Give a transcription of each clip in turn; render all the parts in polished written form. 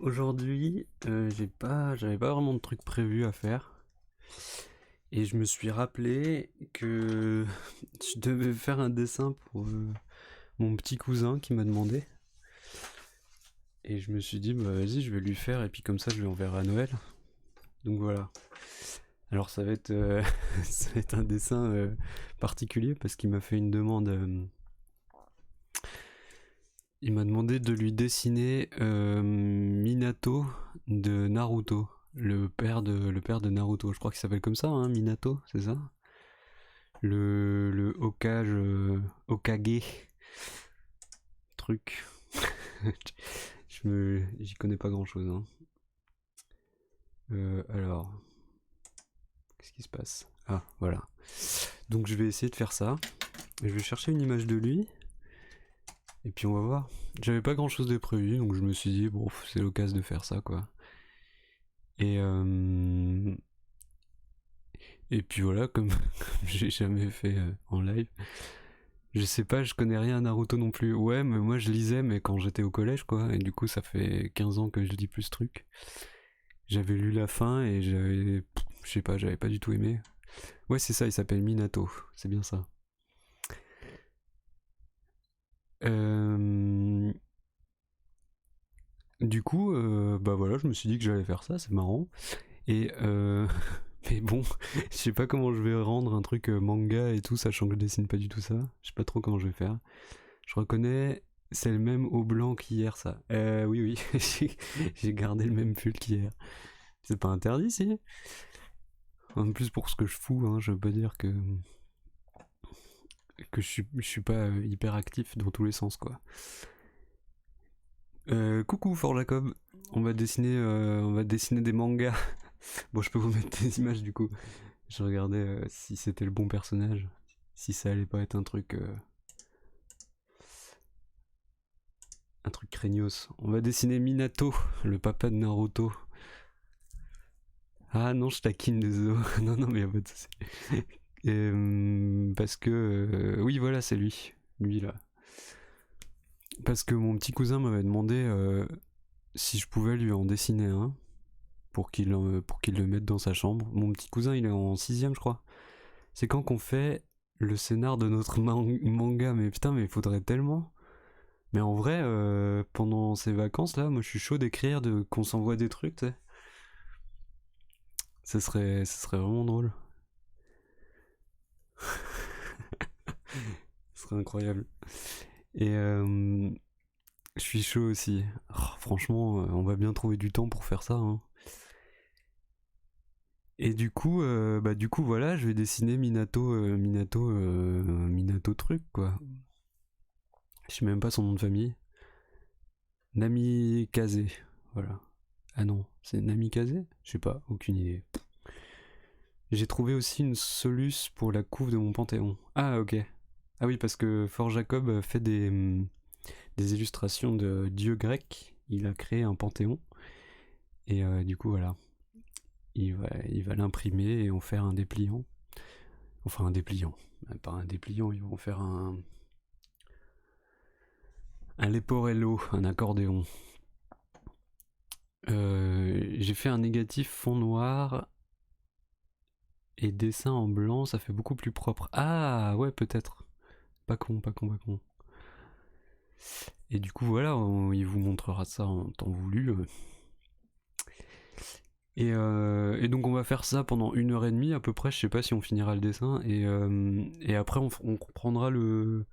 Aujourd'hui, j'avais pas vraiment de trucs prévus à faire. Et je me suis rappelé que je devais faire un dessin pour mon petit cousin qui m'a demandé. Et je me suis dit, bah vas-y, je vais lui faire et puis comme ça, je lui enverrai à Noël. Donc voilà. Alors ça va être, ça va être un dessin particulier parce qu'il m'a fait une demande. Il m'a demandé de lui dessiner Minato de Naruto, le père de Naruto. Je crois qu'il s'appelle comme ça, hein, Minato, c'est ça? Le Hokage truc. J'y connais pas grand chose. Hein. Alors, qu'est-ce qui se passe? Ah, voilà. Donc je vais essayer de faire ça. Je vais chercher une image de lui. Et puis on va voir. J'avais pas grand chose de prévu, donc je me suis dit, bon, c'est l'occasion de faire ça, quoi. Et, et puis voilà, comme, comme j'ai jamais fait en live. Je sais pas, je connais rien à Naruto non plus. Ouais, mais moi je lisais, mais quand j'étais au collège, quoi. Et du coup, ça fait 15 ans que je lis plus ce truc. J'avais lu la fin et je sais pas, j'avais pas du tout aimé. Ouais, c'est ça, il s'appelle Minato. C'est bien ça. Euh, Du coup, bah voilà, je me suis dit que j'allais faire ça, c'est marrant. Et mais bon, je sais pas comment je vais rendre un truc manga et tout, sachant que je dessine pas du tout ça. Je sais pas trop comment je vais faire. Je reconnais, c'est le même au blanc qu'hier, ça. Oui, oui, j'ai gardé le même pull qu'hier. C'est pas interdit, si. En plus, pour ce que je fous, hein, je veux pas dire que je suis pas hyper actif dans tous les sens, quoi. Coucou, Fort Jacob. On va dessiner des mangas. Bon, je peux vous mettre des images du coup. Je regardais si c'était le bon personnage. Si ça allait pas être un truc craignos. On va dessiner Minato, le papa de Naruto. Ah non, je taquine, désolé. Non, non, mais y'a pas de souci. Parce que. Oui, voilà, c'est lui. Lui là. Parce que mon petit cousin m'avait demandé si je pouvais lui en dessiner un pour qu'il le mette dans sa chambre. Mon petit cousin, il est en 6ème, je crois. C'est quand qu'on fait le scénar de notre manga. Mais putain, mais il faudrait tellement. Mais en vrai, pendant ces vacances là, moi je suis chaud d'écrire, qu'on s'envoie des trucs, tu sais. Ce serait vraiment drôle. Ce serait incroyable. Et je suis chaud aussi. Oh, franchement, on va bien trouver du temps pour faire ça. Hein. Et du coup, voilà, je vais dessiner Minato truc, quoi. Je sais même pas son nom de famille. Namikaze, voilà. Ah non, c'est Namikaze? Je sais pas, aucune idée. J'ai trouvé aussi une soluce pour la couve de mon Panthéon. Ah, ok. Ah oui, parce que Fort Jacob fait des illustrations de dieux grecs. Il a créé un Panthéon. Et du coup, voilà. Il va l'imprimer et en faire un dépliant. Enfin, un dépliant. Pas un dépliant, ils vont faire un leporello, un accordéon. J'ai fait un négatif fond noir et dessin en blanc, ça fait beaucoup plus propre. Ah, ouais, peut-être. Pas con, pas con, pas con. Et du coup, voilà, il vous montrera ça en temps voulu. Et donc, on va faire ça pendant 1 heure et demie à peu près. Je sais pas si on finira le dessin. Et après, on reprendra le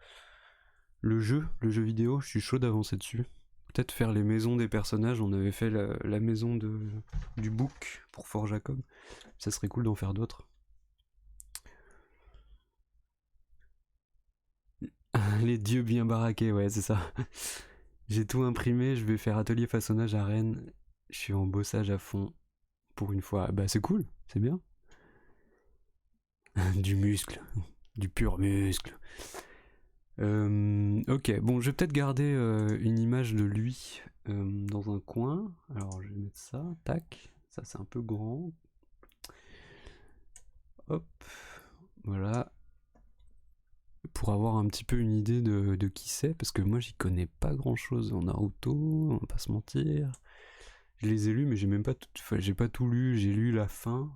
jeu vidéo. Je suis chaud d'avancer dessus. Peut-être faire les maisons des personnages. On avait fait la maison du book pour Fort Jacob. Ça serait cool d'en faire d'autres. Les dieux bien baraqués, ouais, c'est ça. J'ai tout imprimé, je vais faire atelier façonnage à Rennes. Je suis en bossage à fond pour une fois. Bah c'est cool, c'est bien. Du muscle, du pur muscle. Ok, bon, je vais peut-être garder une image de lui dans un coin. Alors je vais mettre ça, tac. Ça c'est un peu grand. Hop, voilà. Pour avoir un petit peu une idée de qui c'est, parce que moi j'y connais pas grand chose en Naruto, on va pas se mentir. Je les ai lus, mais j'ai même pas tout, enfin, j'ai pas tout lu. J'ai lu la fin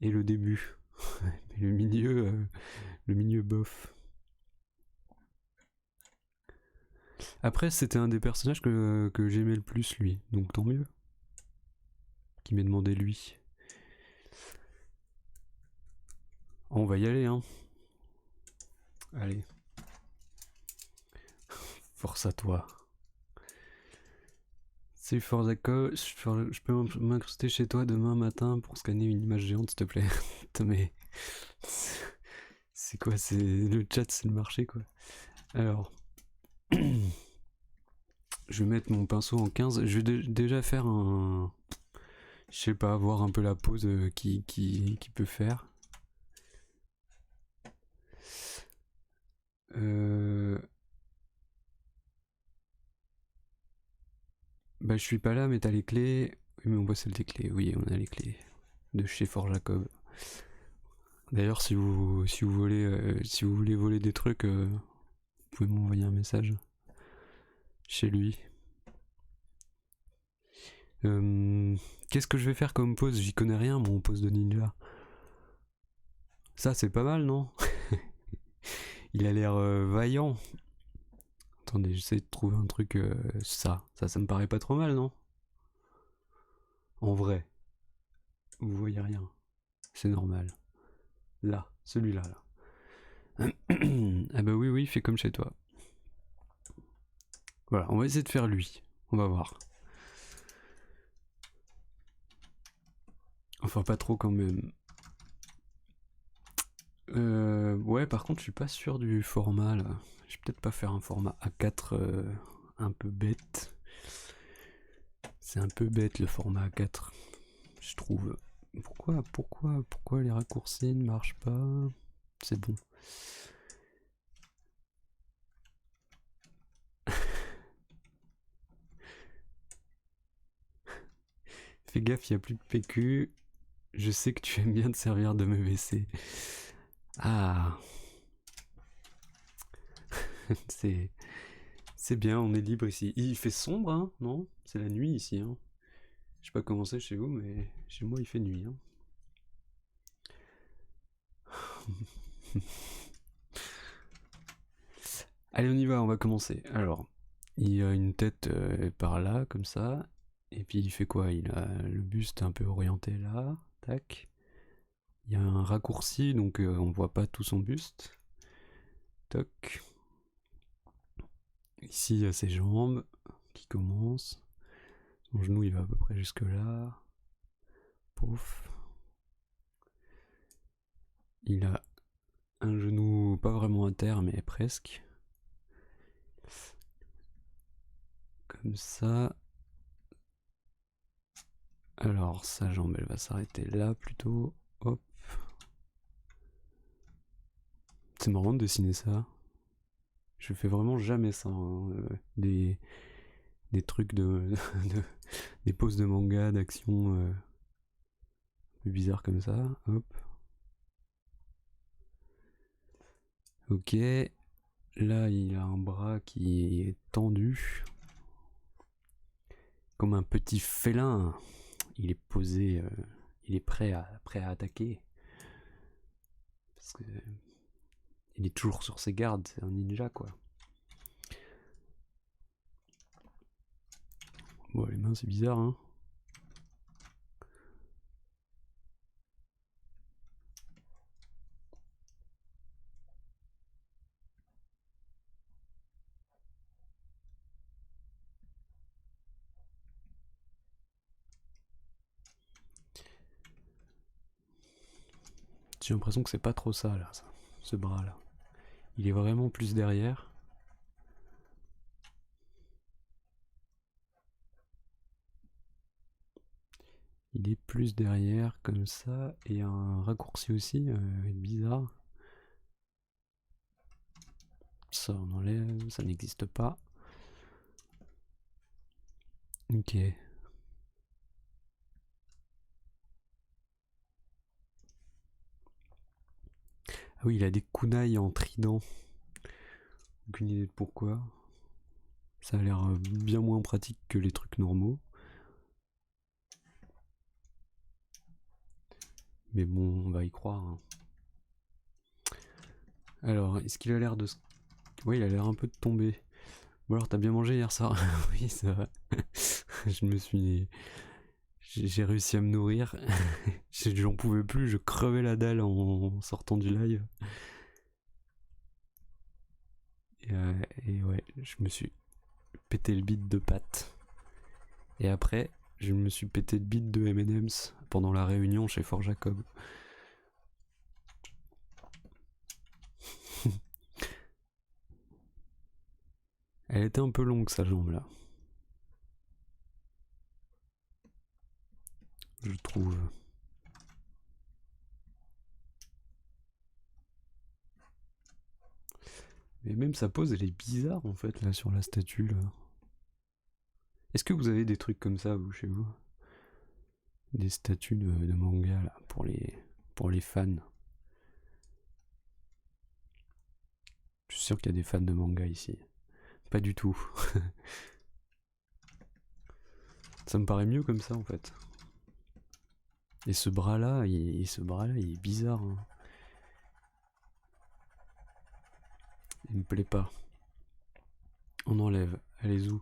et le début. Mais le milieu bof. Après, c'était un des personnages que j'aimais le plus, lui. Donc tant mieux. Qui m'ait demandé lui. Oh, on va y aller, hein. Allez. Force à toi. C'est Forzaco, je peux m'incruster chez toi demain matin pour scanner une image géante, s'il te plaît. Mais c'est quoi? C'est le chat, c'est le marché, quoi. Alors, je vais mettre mon pinceau en 15. Je vais déjà faire un, je sais pas, voir un peu la pose qui peut faire. Bah, je suis pas là, mais t'as les clés. Oui, mais on bosse les clés. Oui, on a les clés de chez Fort Jacob. D'ailleurs, si vous voulez voler des trucs, vous pouvez m'envoyer un message chez lui. Qu'est-ce que je vais faire comme pose? J'y connais rien, mon pose de ninja. Ça, c'est pas mal, non? Il a l'air vaillant. Attendez, j'essaie de trouver un truc. Ça me paraît pas trop mal, non? En vrai, vous voyez rien. C'est normal. Là, celui-là, là. Ah bah oui, fais comme chez toi. Voilà, on va essayer de faire lui. On va voir. Enfin, pas trop quand même. Ouais, par contre, je suis pas sûr du format là. Je vais peut-être pas faire un format A4 un peu bête. C'est un peu bête le format A4, je trouve. Pourquoi les raccourcis ne marchent pas? C'est bon. Fais gaffe, il n'y a plus de PQ. Je sais que tu aimes bien te servir de MVC. Ah. C'est bien, on est libre ici. Il fait sombre, hein, non? C'est la nuit ici, hein. Je sais pas comment c'est chez vous, mais chez moi il fait nuit, hein. Allez, on y va, on va commencer. Alors, il a une tête par là, comme ça. Et puis il fait quoi? Il a le buste un peu orienté là. Tac. Il y a un raccourci, donc on voit pas tout son buste. Toc. Ici, il y a ses jambes qui commencent. Son genou, il va à peu près jusque là. Pouf. Il a un genou pas vraiment à terre, mais presque. Comme ça. Alors, sa jambe, elle va s'arrêter là plutôt. Hop. C'est marrant de dessiner ça. Je fais vraiment jamais ça, hein. Des trucs des poses de manga, d'action un peu bizarres comme ça. Hop. Ok. Là, il a un bras qui est tendu. Comme un petit félin. Il est posé. Il est prêt à attaquer. Parce que. Il est toujours sur ses gardes. C'est un ninja, quoi. Bon, les mains, c'est bizarre, hein. J'ai l'impression que c'est pas trop ça, là, ça, ce bras-là. Il est vraiment plus derrière. Il est plus derrière, comme ça. Et un raccourci aussi, bizarre. Ça, on enlève, ça n'existe pas. Ok. Ah oui, il a des kunai en trident. Aucune idée de pourquoi. Ça a l'air bien moins pratique que les trucs normaux. Mais bon, on va y croire. Hein. Alors, est-ce qu'il a l'air de... Ouais, il a l'air un peu de tomber. Bon alors, t'as bien mangé hier soir? Oui, ça va. Je me suis... J'ai réussi à me nourrir. J'en pouvais plus, je crevais la dalle en sortant du live. Et ouais, je me suis pété le bide de pâtes. Et après, je me suis pété le bide de M&M's pendant la réunion chez Fort Jacob. Elle était un peu longue sa jambe là. Je trouve. Mais même sa pose, elle est bizarre en fait là sur la statue là. Est-ce que vous avez des trucs comme ça vous chez vous? Des statues de manga là pour les fans. Je suis sûr qu'il y a des fans de manga ici. Pas du tout. Ça me paraît mieux comme ça en fait. Et ce bras là, il est bizarre. Hein. Il me plaît pas. On enlève. Allez où?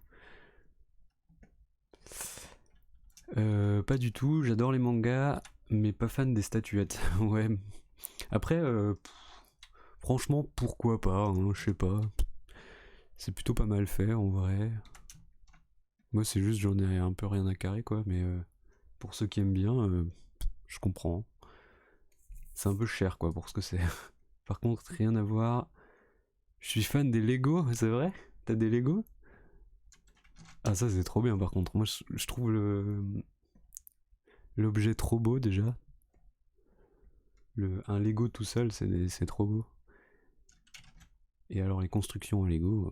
Pas du tout. J'adore les mangas, mais pas fan des statuettes. Ouais. Après, franchement, pourquoi pas, hein, je sais pas. C'est plutôt pas mal fait, en vrai. Moi, c'est juste, j'en ai un peu rien à carrer, quoi, mais pour ceux qui aiment bien, je comprends. C'est un peu cher, quoi, pour ce que c'est. Par contre, rien à voir. Je suis fan des Lego, c'est vrai? T'as des Lego? Ah, ça, c'est trop bien, par contre. Moi, je trouve l'objet trop beau, déjà. Un Lego tout seul, c'est trop beau. Et alors les constructions en Lego.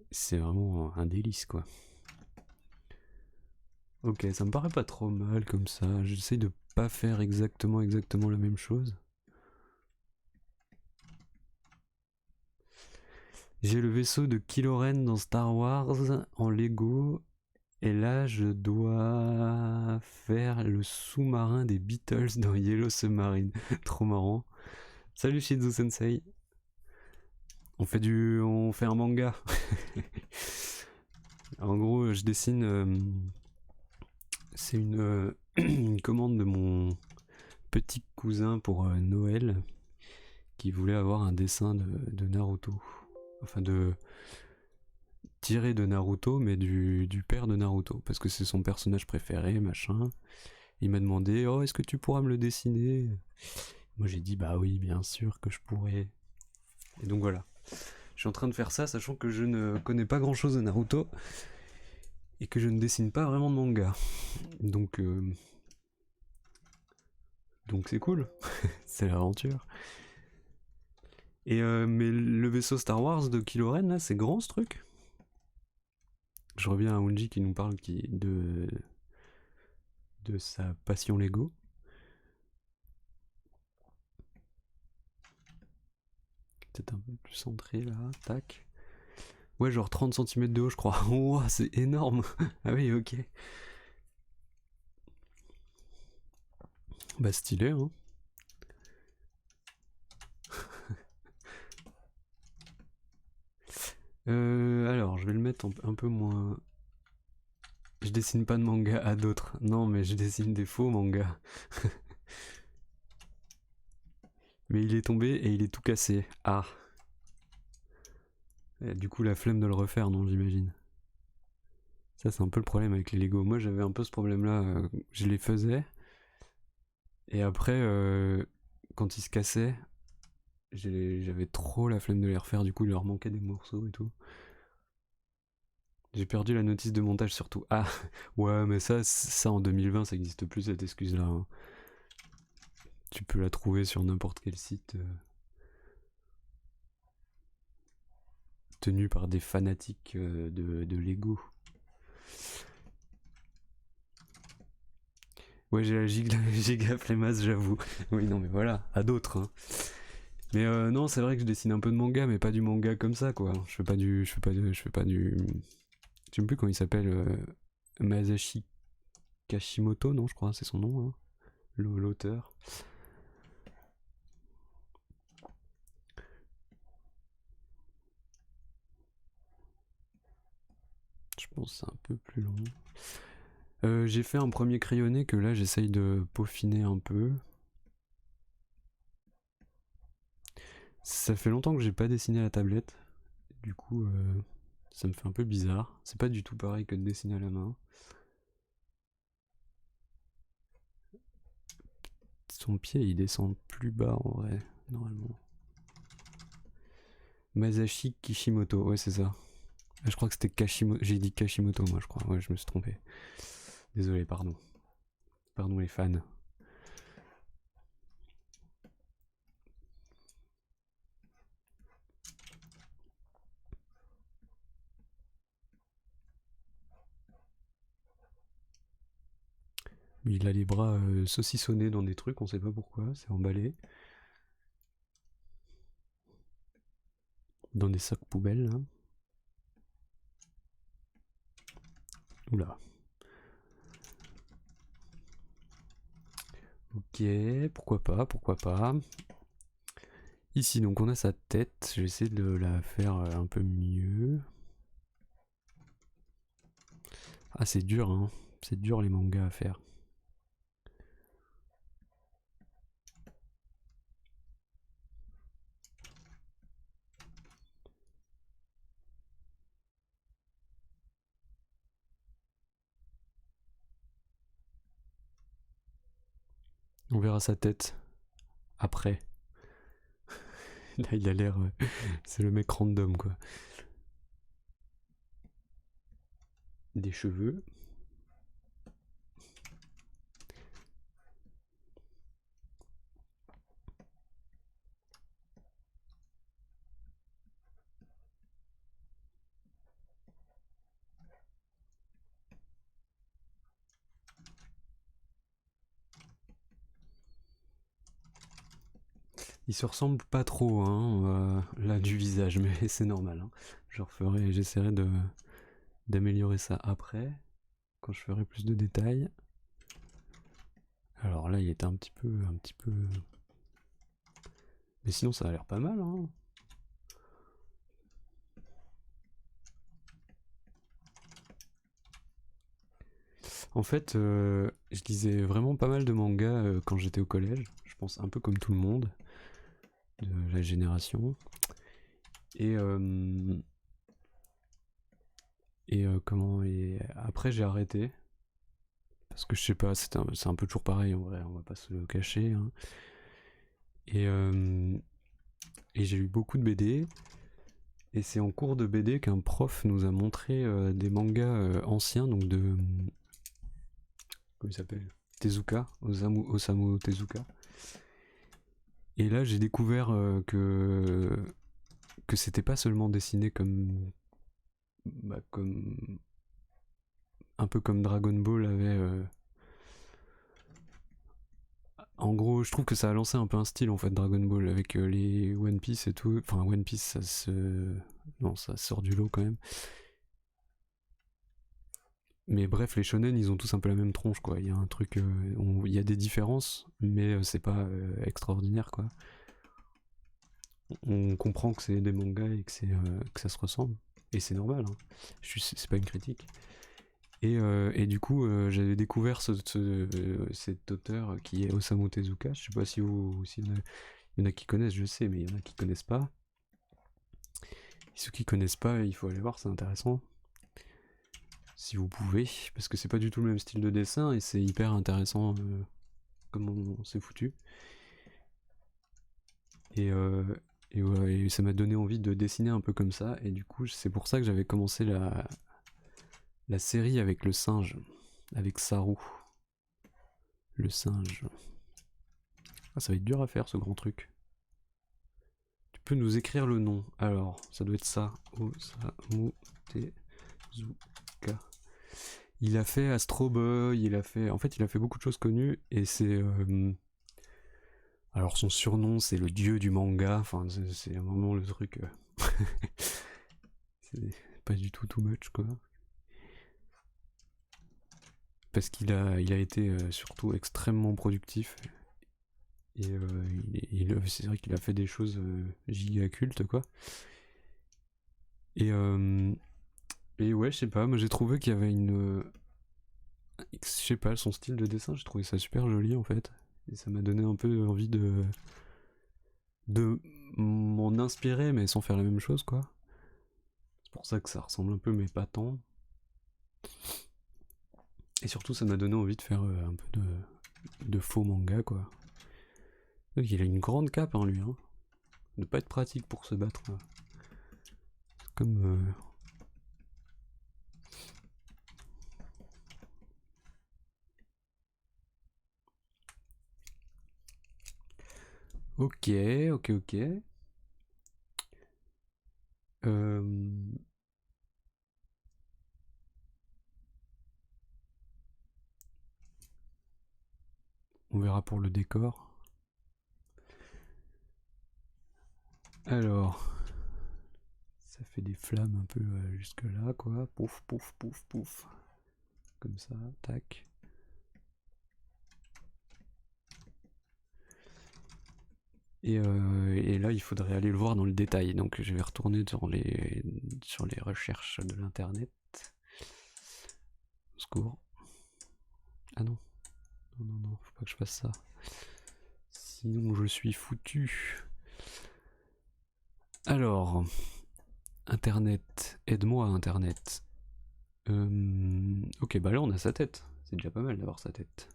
C'est vraiment un délice quoi. Ok, ça me paraît pas trop mal comme ça. J'essaye de pas faire exactement la même chose. J'ai le vaisseau de Kylo Ren dans Star Wars en Lego. Et là, je dois faire le sous-marin des Beatles dans Yellow Submarine. Trop marrant. Salut Shizu Sensei. On fait un manga. En gros, je dessine. C'est une commande de mon petit cousin pour Noël qui voulait avoir un dessin de Naruto. Enfin, tiré de Naruto, mais du père de Naruto. Parce que c'est son personnage préféré, machin. Il m'a demandé, oh, est-ce que tu pourras me le dessiner? Moi, j'ai dit, bah oui, bien sûr que je pourrais. Et donc voilà. Je suis en train de faire ça, sachant que je ne connais pas grand-chose de Naruto. Et que je ne dessine pas vraiment de manga. Donc c'est cool. C'est l'aventure. Et mais le vaisseau Star Wars de Kylo Ren, là, c'est grand ce truc. Je reviens à Unji qui nous parle de sa passion Lego. Peut-être un peu plus centré là, tac. Ouais, genre 30 cm de haut, je crois. Wow, c'est énorme. Ah oui, ok. Bah stylé, hein. Alors, je vais le mettre un peu moins... Je dessine pas de manga à d'autres. Non, mais je dessine des faux mangas. Mais il est tombé et il est tout cassé. Ah. Et du coup, la flemme de le refaire, non, j'imagine. Ça, c'est un peu le problème avec les Lego. Moi, j'avais un peu ce problème-là. Je les faisais. Et après, quand ils se cassaient, j'avais trop la flemme de les refaire. Du coup, il leur manquait des morceaux et tout. J'ai perdu la notice de montage surtout. Ah, ouais, mais ça en 2020, ça existe plus cette excuse-là. Hein. Tu peux la trouver sur n'importe quel site tenu par des fanatiques de Lego. Ouais, j'ai la giga flemmasse, j'avoue. Oui, non, mais voilà, à d'autres. Hein. Mais non, c'est vrai que je dessine un peu de manga, mais pas du manga comme ça, quoi. Je fais pas du. Je sais même plus comment il s'appelle. Masashi Kashimoto, non, je crois, c'est son nom, hein, l'auteur. Je pense que c'est un peu plus long. J'ai fait un premier crayonné que là j'essaye de peaufiner un peu. Ça fait longtemps que j'ai pas dessiné à la tablette. Du coup, ça me fait un peu bizarre. C'est pas du tout pareil que de dessiner à la main. Son pied il descend plus bas en vrai, normalement. Masashi Kishimoto, ouais c'est ça. Je crois que c'était Kashimoto. J'ai dit Kashimoto moi je crois. Ouais, je me suis trompé. Désolé, pardon. Pardon les fans. Il a les bras saucissonnés dans des trucs, on sait pas pourquoi, c'est emballé. Dans des sacs poubelles là. Oula. Ok, pourquoi pas, pourquoi pas. Ici donc on a sa tête, je vais essayer de la faire un peu mieux. Ah c'est dur hein, c'est dur les mangas à faire. On verra sa tête après. Là il a l'air... c'est le mec random quoi. Des cheveux. Ils se ressemblent pas trop hein, là du visage, mais c'est normal. Hein. J'essaierai d'améliorer ça après, quand je ferai plus de détails. Alors là il était un petit peu... Mais sinon ça a l'air pas mal hein. En fait, je lisais vraiment pas mal de mangas quand j'étais au collège. Je pense un peu comme tout le monde de la génération. Et après j'ai arrêté parce que je sais pas, c'est un peu toujours pareil en vrai, on va pas se le cacher. Hein. Et j'ai lu beaucoup de BD. Et c'est en cours de BD qu'un prof nous a montré des mangas anciens, donc de comment il s'appelle, Tezuka, Osamu Tezuka. Et là j'ai découvert que c'était pas seulement dessiné comme un peu comme Dragon Ball avait en gros je trouve que ça a lancé un peu un style en fait Dragon Ball avec les One Piece et tout, enfin One Piece ça sort du lot quand même, mais bref les shonen ils ont tous un peu la même tronche quoi, il y a un truc il y a des différences mais c'est pas extraordinaire quoi, on comprend que c'est des mangas et que ça se ressemble et c'est normal hein. C'est pas une critique. Et du coup, j'avais découvert cet auteur qui est Osamu Tezuka. Je sais pas s'il y en a qui connaissent, je sais, mais il y en a qui connaissent pas. Et ceux qui connaissent pas, il faut aller voir, c'est intéressant. Si vous pouvez, parce que c'est pas du tout le même style de dessin et c'est hyper intéressant comment c'est foutu. Et, ouais, et ça m'a donné envie de dessiner un peu comme ça. Et du coup, c'est pour ça que j'avais commencé la série avec le singe, avec Saru. Le singe. Ah, ça va être dur à faire ce grand truc. Tu peux nous écrire le nom. Alors, ça doit être ça. Osamu Tezuka. Il a fait Astro Boy, il a fait... En fait, il a fait beaucoup de choses connues et c'est... Alors, son surnom, c'est le dieu du manga. Enfin, c'est vraiment le truc... c'est pas du tout too much, quoi. parce qu'il a été surtout extrêmement productif. Et c'est vrai qu'il a fait des choses giga cultes, quoi. Et ouais, je sais pas, moi j'ai trouvé qu'il y avait je sais pas, son style de dessin, j'ai trouvé ça super joli en fait. Et ça m'a donné un peu envie de m'en inspirer, mais sans faire la même chose, quoi. C'est pour ça que ça ressemble un peu, mais pas tant. Et surtout, ça m'a donné envie de faire un peu de faux manga, quoi. Donc, il a une grande cape, hein, lui. Hein. Ne pas être pratique pour se battre. Comme. Ok, ok, ok. On verra pour le décor. Alors, ça fait des flammes un peu jusque là, quoi. Pouf, pouf, pouf, pouf. Comme ça, tac. Et là, il faudrait aller le voir dans le détail. Donc, je vais retourner sur les recherches de l'internet. Au secours. Ah non. Non, non, non, faut pas que je fasse ça. Sinon, je suis foutu. Alors, Internet. Aide-moi, Internet. Ok, bah là, on a sa tête. C'est déjà pas mal d'avoir sa tête.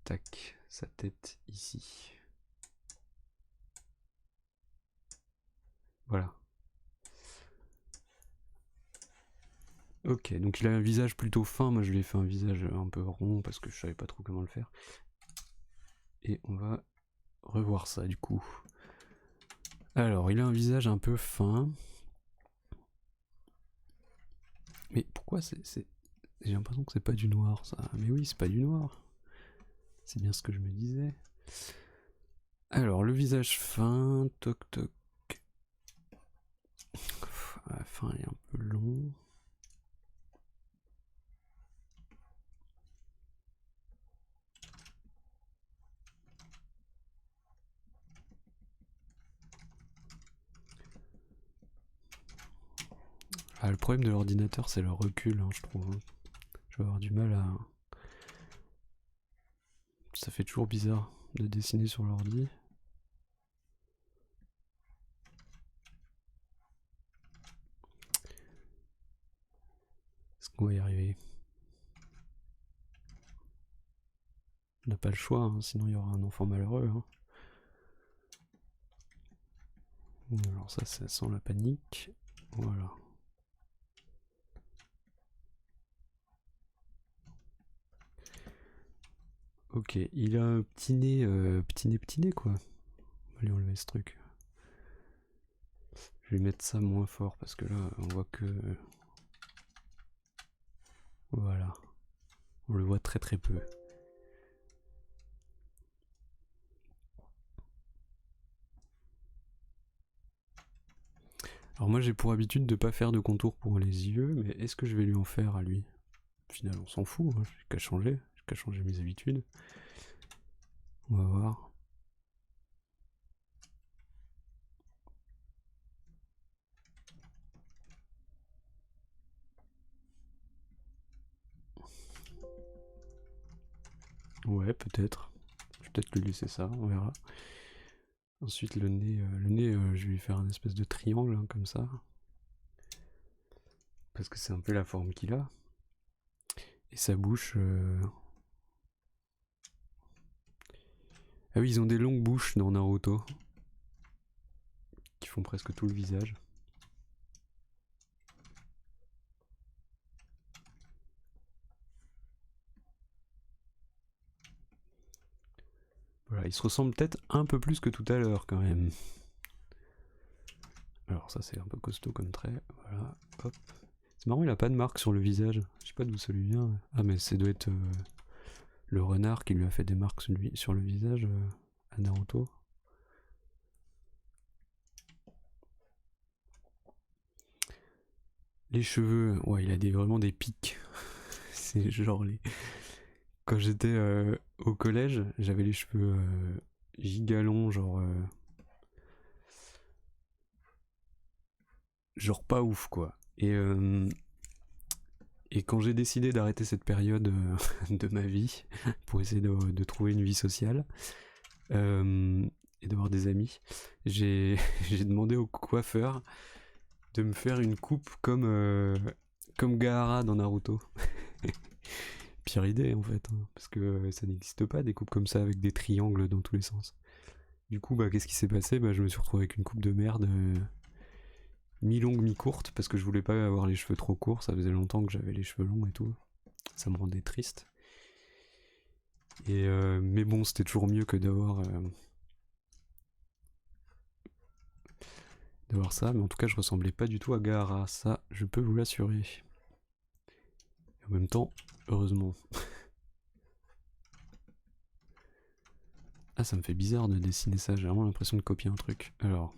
Tac, sa tête ici. Voilà. Ok, donc il a un visage plutôt fin. Moi, je lui ai fait un visage un peu rond parce que je savais pas trop comment le faire. Et on va revoir ça du coup. Alors, il a un visage un peu fin. Mais pourquoi j'ai l'impression que c'est pas du noir, ça. Mais oui, c'est pas du noir. C'est bien ce que je me disais. Alors, le visage fin, toc toc. La fin est un peu long. Ah, le problème de l'ordinateur, c'est le recul, hein, je trouve. Hein. Je vais avoir du mal à... Ça fait toujours bizarre de dessiner sur l'ordi. Est-ce qu'on va y arriver? On n'a pas le choix, hein, sinon il y aura un enfant malheureux. Hein. Alors ça sent la panique. Voilà. Ok, il a un petit nez quoi. On va lui enlever ce truc. Je vais mettre ça moins fort parce que là on voit que... Voilà. On le voit très très peu. Alors moi j'ai pour habitude de pas faire de contour pour les yeux, mais est-ce que je vais lui en faire à lui? Au final on s'en fout, hein, j'ai qu'à changer mes habitudes. On va voir. Ouais, peut-être. Je vais peut-être lui laisser ça, on verra. Ensuite le nez, je vais lui faire un espèce de triangle hein, comme ça. Parce que c'est un peu la forme qu'il a. Et sa bouche... Ah oui, ils ont des longues bouches dans Naruto. Qui font presque tout le visage. Voilà, ils se ressemblent peut-être un peu plus que tout à l'heure quand même. Alors ça c'est un peu costaud comme trait. Voilà, hop. C'est marrant, il a pas de marque sur le visage. Je sais pas d'où ça lui vient. Ah mais ça doit être le renard qui lui a fait des marques sur le visage à Naruto. Les cheveux, ouais, il a vraiment des pics. C'est genre les... Quand j'étais au collège, j'avais les cheveux gigalongs, genre pas ouf quoi. Et quand j'ai décidé d'arrêter cette période de ma vie pour essayer de trouver une vie sociale et d'avoir des amis, j'ai j'ai demandé au coiffeur de me faire une coupe comme Gaara dans Naruto. Pire idée en fait, hein, parce que ça n'existe pas des coupes comme ça avec des triangles dans tous les sens. Du coup, bah, qu'est-ce qui s'est passé? Bah, je me suis retrouvé avec une coupe de merde, mi-longue, mi-courte, parce que je voulais pas avoir les cheveux trop courts, ça faisait longtemps que j'avais les cheveux longs et tout. Ça me rendait triste. Mais bon, c'était toujours mieux que d'avoir ça, mais en tout cas, je ressemblais pas du tout à Gaara, ça, je peux vous l'assurer. Et en même temps, heureusement. Ah, ça me fait bizarre de dessiner ça, j'ai vraiment l'impression de copier un truc. Alors,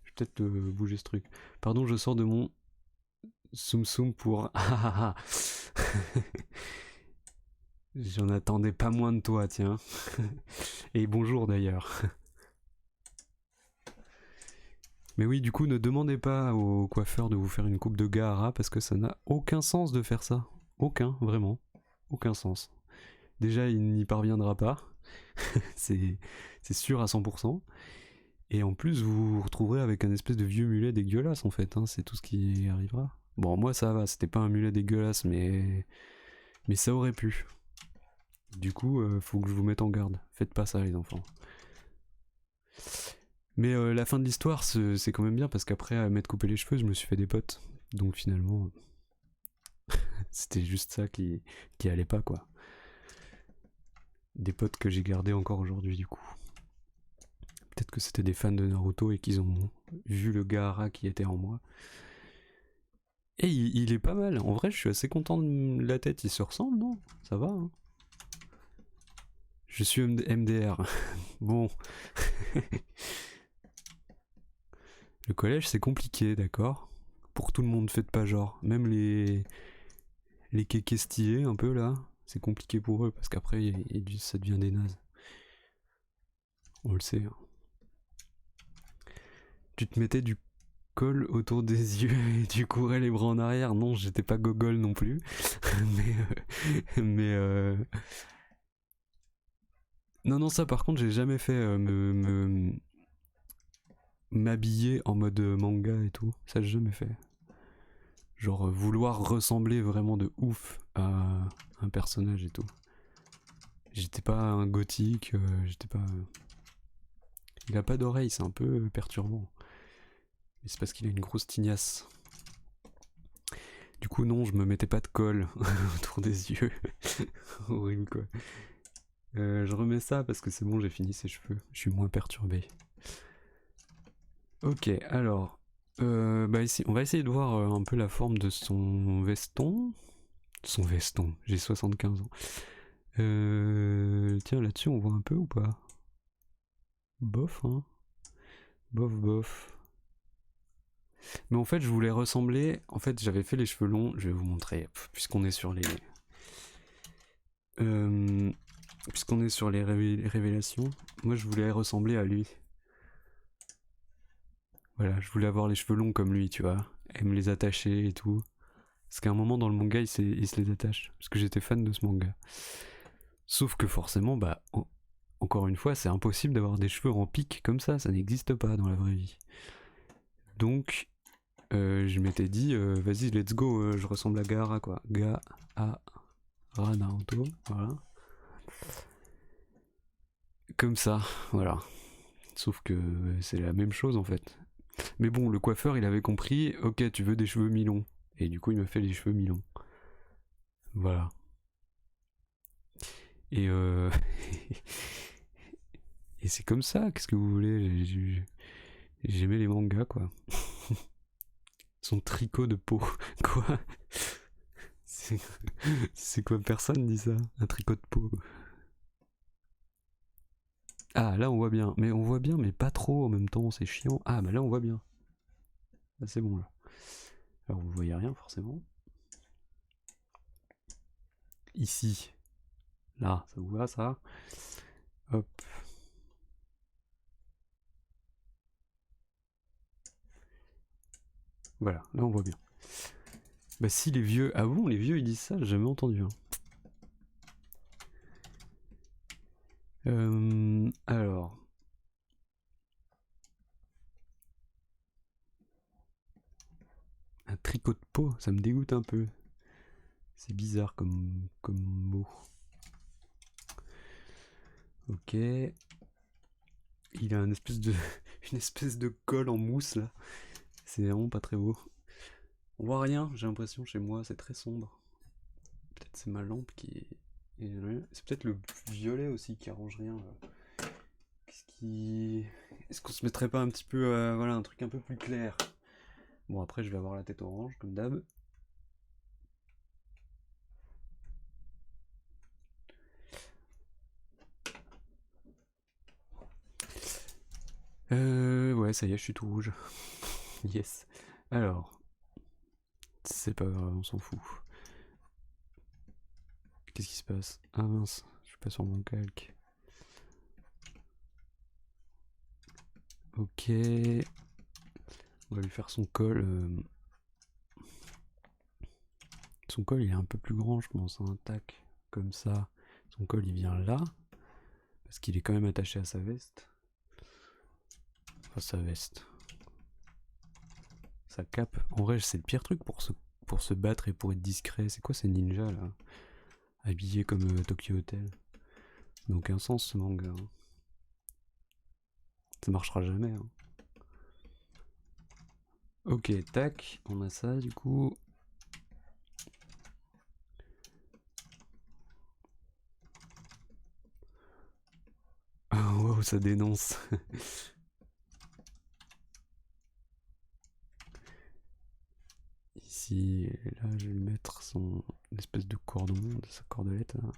je vais peut-être bouger ce truc. Pardon, je sors de mon Soum Soum pour... J'en attendais pas moins de toi, tiens. Et bonjour d'ailleurs. Mais oui, du coup, ne demandez pas au coiffeur de vous faire une coupe de Gaara parce que ça n'a aucun sens de faire ça. Aucun, vraiment. Aucun sens. Déjà, il n'y parviendra pas. c'est sûr à 100%. Et en plus, vous vous retrouverez avec un espèce de vieux mulet dégueulasse en fait. Hein. C'est tout ce qui arrivera. Bon, moi ça va, c'était pas un mulet dégueulasse, mais ça aurait pu. Du coup, faut que je vous mette en garde. Faites pas ça, les enfants. Mais la fin de l'histoire, c'est quand même bien parce qu'après à m'être coupé les cheveux, je me suis fait des potes. Donc finalement, c'était juste ça qui allait pas quoi. Des potes que j'ai gardés encore aujourd'hui du coup. Peut-être que c'était des fans de Naruto et qu'ils ont vu le Gaara qui était en moi. Et il est pas mal. En vrai, je suis assez content de la tête. Il se ressemble, non? Ça va, hein. Je suis MDR. Bon. Le collège, c'est compliqué, d'accord? Pour tout le monde, faites pas genre. Même les kékés stylés, un peu là, c'est compliqué pour eux parce qu'après, ça devient des nazes. On le sait. Hein. Tu te mettais du col autour des yeux et tu courais les bras en arrière. Non, j'étais pas gogol non plus. mais non, ça par contre, j'ai jamais fait m'habiller en mode manga et tout. Ça, j'ai jamais fait. Genre vouloir ressembler vraiment de ouf à un personnage et tout. J'étais pas un gothique, j'étais pas... Il a pas d'oreille, c'est un peu perturbant. Mais c'est parce qu'il a une grosse tignasse. Du coup non, je me mettais pas de colle autour des yeux. Horrible quoi. Je remets ça parce que c'est bon, j'ai fini ses cheveux. Je suis moins perturbé. Ok, alors... bah ici, on va essayer de voir un peu la forme de son veston. Son veston, j'ai 75 ans. Tiens, là-dessus, on voit un peu ou pas? Bof, hein. Bof, bof. Mais en fait, je voulais ressembler... En fait, j'avais fait les cheveux longs. Je vais vous montrer, puisqu'on est sur les... puisqu'on est sur les révélations. Moi, je voulais ressembler à lui. Voilà, je voulais avoir les cheveux longs comme lui, tu vois. Et me les attacher et tout. Parce qu'à un moment dans le manga, il se les attache. Parce que j'étais fan de ce manga. Sauf que forcément, bah... Encore une fois, c'est impossible d'avoir des cheveux en pique comme ça n'existe pas dans la vraie vie. Donc, je m'étais dit, vas-y, let's go, je ressemble à Gaara, quoi. Gaara Naruto, voilà. Comme ça, voilà. Sauf que c'est la même chose en fait. Mais bon, le coiffeur, il avait compris, ok, tu veux des cheveux mi-longs. Et du coup, il m'a fait les cheveux mi-longs. Voilà. Et et c'est comme ça, qu'est-ce que vous voulez? J'aimais les mangas, quoi. Son tricot de peau. Quoi? C'est quoi? Personne dit ça? Un tricot de peau. Ah, là on voit bien. Mais on voit bien, mais pas trop en même temps, c'est chiant. Ah, bah là on voit bien. Ah, c'est bon là. Alors vous voyez rien forcément. Ici. Là, ça vous va ça? Hop. Voilà, là on voit bien. Bah si les vieux... Ah bon, les vieux ils disent ça? J'ai jamais entendu. Alors... Un tricot de peau, ça me dégoûte un peu. C'est bizarre comme mot. Ok. Il a une espèce de colle en mousse là. C'est vraiment pas très beau. On voit rien, j'ai l'impression chez moi, c'est très sombre. Peut-être c'est ma lampe qui est... C'est peut-être le violet aussi qui arrange rien. Qu'est-ce qui... Est-ce qu'on se mettrait pas un petit peu... voilà, un truc un peu plus clair. Bon après je vais avoir la tête orange comme d'hab. Ouais, ça y est, je suis tout rouge. Yes. Alors, c'est pas grave, on s'en fout. Qu'est-ce qui se passe? Ah mince, je suis pas sur mon calque. Ok. On va lui faire son col. Son col, il est un peu plus grand, je pense. Un tac, comme ça. Son col, il vient là. Parce qu'il est quand même attaché à sa veste. Enfin, sa veste. Sa cape. En vrai, c'est le pire truc pour se battre et pour être discret. C'est quoi ces ninjas là? Habillés comme Tokyo Hotel. Ça n'a aucun sens ce manga. Hein. Ça marchera jamais. Hein. Ok, tac. On a ça du coup. Ah wow, ça dénonce. Ici, et là, je vais lui mettre son espèce de cordon, de sa cordelette. Là.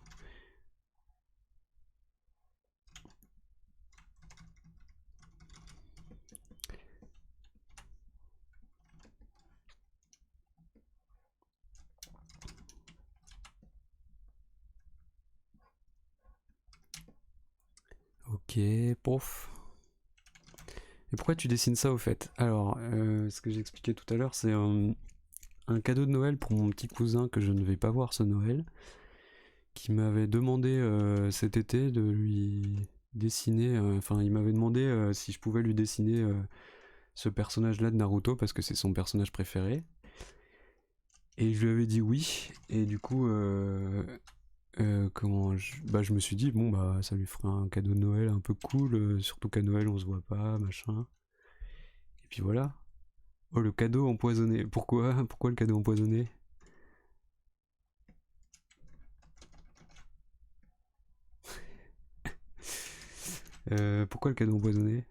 Ok, pouf. Et pourquoi tu dessines ça au fait? Alors, ce que j'expliquais tout à l'heure, c'est un cadeau de Noël pour mon petit cousin que je ne vais pas voir ce Noël, qui m'avait demandé cet été de lui dessiner, enfin il m'avait demandé si je pouvais lui dessiner ce personnage-là de Naruto parce que c'est son personnage préféré. Et je lui avais dit oui, et du coup, je me suis dit, bon bah ça lui fera un cadeau de Noël un peu cool, surtout qu'à Noël on se voit pas, machin. Et puis voilà. Oh, le cadeau empoisonné. Pourquoi? Pourquoi le cadeau empoisonné? Pourquoi le cadeau empoisonné?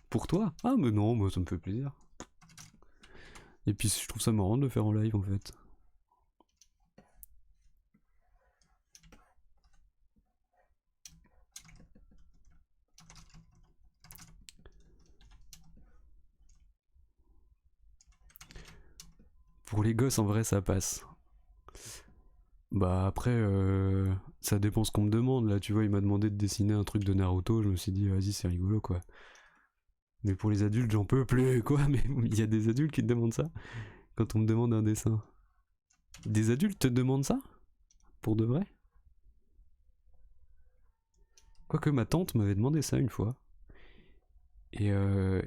Pour toi? Ah, mais non, moi ça me fait plaisir. Et puis je trouve ça marrant de le faire en live en fait. Pour les gosses, en vrai, ça passe. Bah après, ça dépend ce qu'on me demande. Là, tu vois, il m'a demandé de dessiner un truc de Naruto. Je me suis dit, vas-y, c'est rigolo quoi. Mais pour les adultes, j'en peux plus, quoi. Mais il y a des adultes qui te demandent ça quand on me demande un dessin. Des adultes te demandent ça? Pour de vrai? Quoique ma tante m'avait demandé ça une fois. Et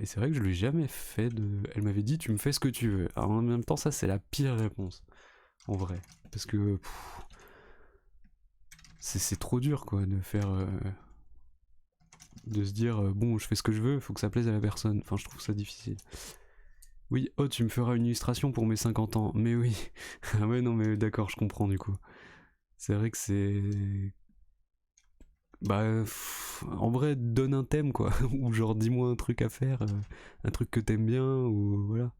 c'est vrai que je lui ai jamais fait de. Elle m'avait dit, tu me fais ce que tu veux. Alors en même temps, ça, c'est la pire réponse. En vrai. Parce que. C'est trop dur, quoi, de faire. De se dire, bon, je fais ce que je veux, faut que ça plaise à la personne. Enfin, je trouve ça difficile. Oui, oh, tu me feras une illustration pour mes 50 ans. Mais oui. Ah ouais, non, mais d'accord, je comprends du coup. C'est vrai que c'est. Bah, en vrai, donne un thème, quoi. Ou genre, dis-moi un truc à faire, un truc que t'aimes bien, ou voilà.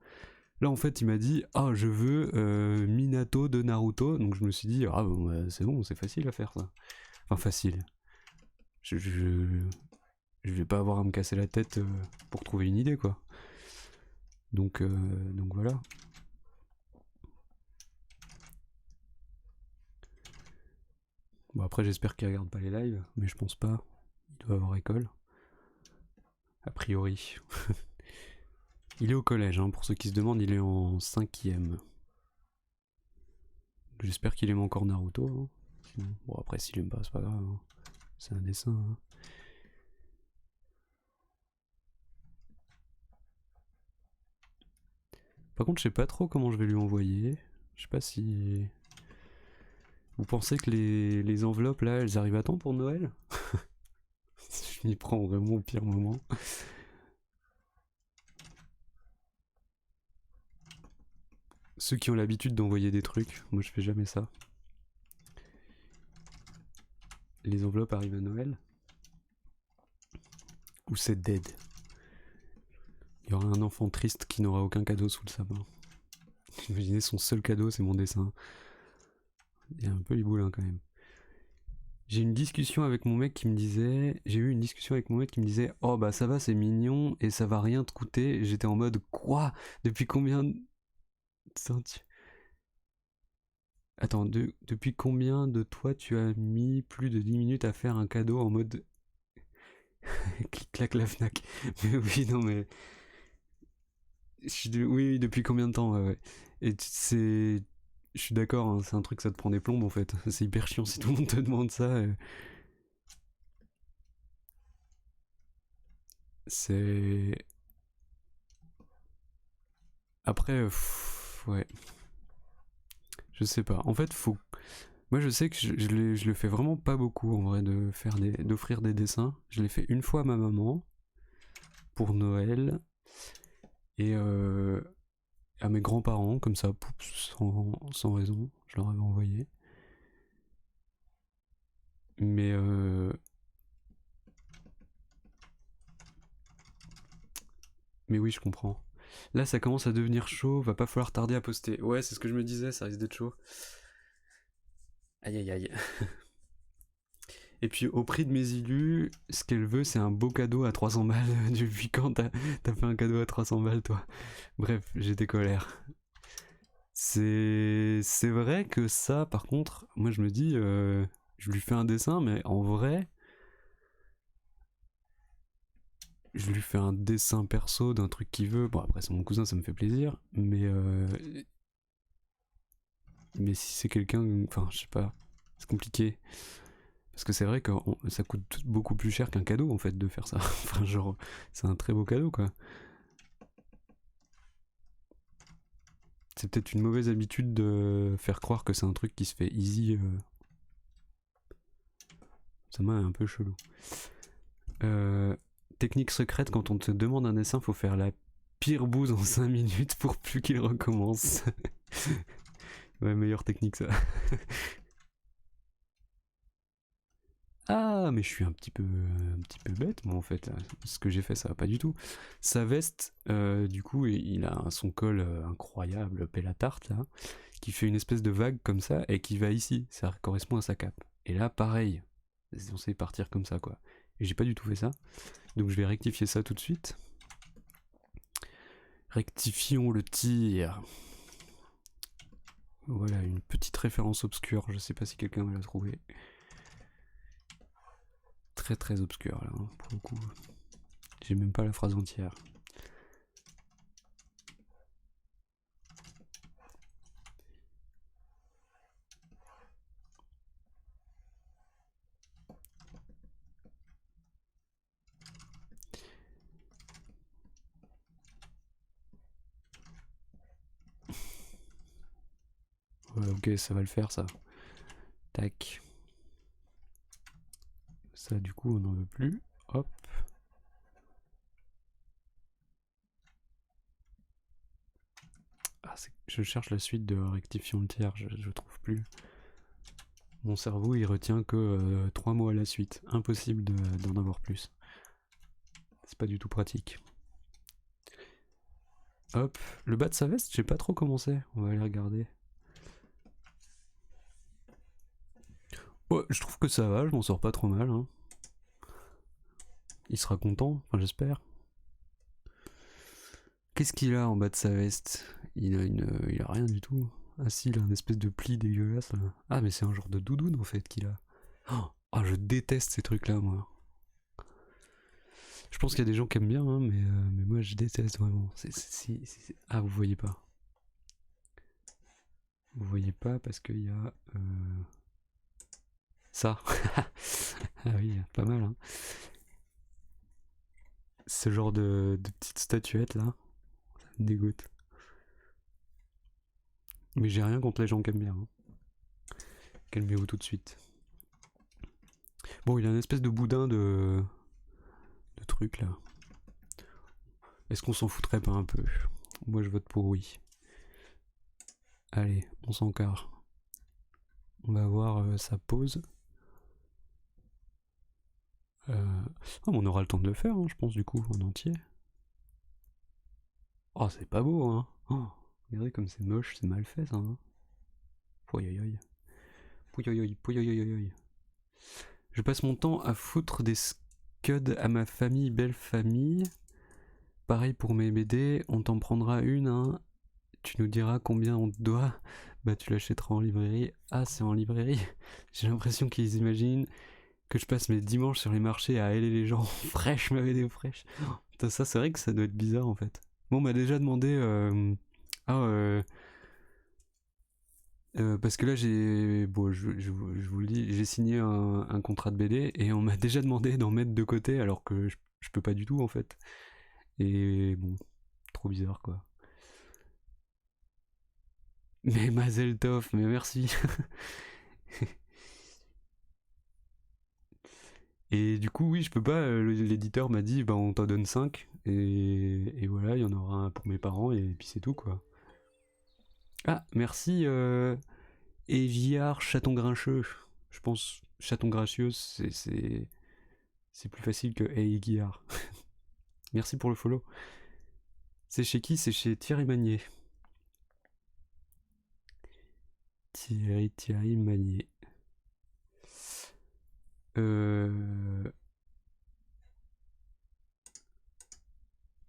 Là, en fait, il m'a dit, ah, je veux Minato de Naruto. Donc, je me suis dit, ah, bon, c'est bon, c'est facile à faire, ça. Enfin, facile. Je vais pas avoir à me casser la tête pour trouver une idée, quoi. Donc voilà. Bon après j'espère qu'il regarde pas les lives, mais je pense pas. Il doit avoir école. A priori. Il est au collège, hein, pour ceux qui se demandent, il est en 5ème. J'espère qu'il aime encore Naruto. Hein. Sinon, bon après s'il aime pas, c'est pas grave. Hein. C'est un dessin. Hein. Par contre, je sais pas trop comment je vais lui envoyer. Je sais pas si... Vous pensez que les enveloppes là, elles arrivent à temps pour Noël? Je m'y prends vraiment au pire moment. Ceux qui ont l'habitude d'envoyer des trucs, moi je fais jamais ça. Les enveloppes arrivent à Noël? Ou c'est dead? Il y aura un enfant triste qui n'aura aucun cadeau sous le sapin. Imaginez son seul cadeau, c'est mon dessin. Il y a un peu les boulins quand même. J'ai eu une discussion avec mon mec qui me disait... Oh bah ça va, c'est mignon et ça va rien te coûter. J'étais en mode quoi? Depuis combien... Attends, depuis combien de toi tu as mis plus de 10 minutes à faire un cadeau en mode... Clic-clac la Fnac. Mais oui, non mais... Oui, depuis combien de temps, ouais. Et c'est... Je suis d'accord, hein, c'est un truc, ça te prend des plombes en fait. C'est hyper chiant si tout le monde te demande ça. C'est... Après, ouais. Je sais pas. En fait, faut... Moi, je sais que je le fais vraiment pas beaucoup, en vrai, d'offrir des dessins. Je l'ai fait une fois à ma maman, pour Noël, et à mes grands-parents, comme ça, sans raison. Je leur avais envoyé. Mais oui, je comprends. Là, ça commence à devenir chaud, va pas falloir tarder à poster. Ouais, c'est ce que je me disais, ça risque d'être chaud. Aïe aïe aïe. Et puis au prix de mes illus, ce qu'elle veut, c'est un beau cadeau à 300 balles. Depuis quand t'as fait un cadeau à 300 balles, toi? Bref, j'étais colère. C'est vrai que ça, par contre, moi je me dis, je lui fais un dessin, mais en vrai, je lui fais un dessin perso d'un truc qu'il veut. Bon, après, c'est mon cousin, ça me fait plaisir, mais si c'est quelqu'un, enfin, je sais pas, c'est compliqué. Parce que c'est vrai que ça coûte beaucoup plus cher qu'un cadeau en fait de faire ça. Enfin, genre, c'est un très beau cadeau quoi. C'est peut-être une mauvaise habitude de faire croire que c'est un truc qui se fait easy. Ça m'a un peu chelou. Technique secrète, quand on te demande un dessin, faut faire la pire bouse en 5 minutes pour plus qu'il recommence. Ouais, meilleure technique ça. Ah, mais je suis un petit peu bête, moi en fait. Ce que j'ai fait, ça va pas du tout. Sa veste, du coup, il a son col incroyable, pelle à tarte là, qui fait une espèce de vague comme ça et qui va ici. Ça correspond à sa cape. Et là, pareil, c'est censé partir comme ça quoi. Et j'ai pas du tout fait ça. Donc je vais rectifier ça tout de suite. Rectifions le tir. Voilà, une petite référence obscure. Je sais pas si quelqu'un va la trouver. Très très obscure là, hein, pour le coup. J'ai même pas la phrase entière. Ouais, ok, ça va le faire ça. Tac. Ça, du coup, on n'en veut plus. Hop. Ah, je cherche la suite de rectifiant le tiers, je trouve plus. Mon cerveau, il retient que 3 mots à la suite. Impossible d'en avoir plus. C'est pas du tout pratique. Hop. Le bas de sa veste, j'ai pas trop commencé. On va aller regarder. Ouais, je trouve que ça va, je m'en sors pas trop mal. Hein. Il sera content, enfin j'espère. Qu'est-ce qu'il a en bas de sa veste? Il a rien du tout. Ah si, il a un espèce de pli dégueulasse là. Ah mais c'est un genre de doudoune en fait qu'il a. Oh, je déteste ces trucs là moi. Je pense qu'il y a des gens qui aiment bien, hein, mais moi je déteste vraiment. Ah vous voyez pas. Vous voyez pas parce qu'il y a... ça. Ah oui, pas mal hein. Ce genre de petites statuettes là, ça me dégoûte. Mais j'ai rien contre les gens qui aiment bien. Hein. Calmez-vous tout de suite. Bon, il a une espèce de boudin de truc là. Est-ce qu'on s'en foutrait pas un peu? Moi je vote pour oui. Allez, on s'encarre. On va voir sa pause. Oh, on aura le temps de le faire, hein, je pense, du coup, en entier. Oh, c'est pas beau, hein. Oh, regardez comme c'est moche, c'est mal fait, ça. Hein. Pouiaïaï. Pouiaïaï. Je passe mon temps à foutre des scuds à ma famille, belle famille. Pareil pour mes BD, on t'en prendra une, hein. Tu nous diras combien on te doit. Bah, tu l'achèteras en librairie. Ah, c'est en librairie. J'ai l'impression qu'ils imaginent que je passe mes dimanches sur les marchés à aider les gens fraîches, ma BD fraîche. Putain, ça, c'est vrai que ça doit être bizarre en fait. Bon, on m'a déjà demandé. Parce que là, j'ai. Bon, je vous le dis, j'ai signé un contrat de BD et on m'a déjà demandé d'en mettre de côté alors que je peux pas du tout en fait. Et bon, trop bizarre quoi. Mais Mazel Tov, mais merci. Et du coup, oui, je peux pas. L'éditeur m'a dit, bah, on t'en donne 5. Et voilà, il y en aura un pour mes parents, et puis c'est tout, quoi. Ah, merci, Éviard Chaton Grincheux. Je pense Chaton Grincheux, c'est plus facile que Guillard. Merci pour le follow. C'est chez qui? C'est chez Thierry Magnier. Thierry Magnier.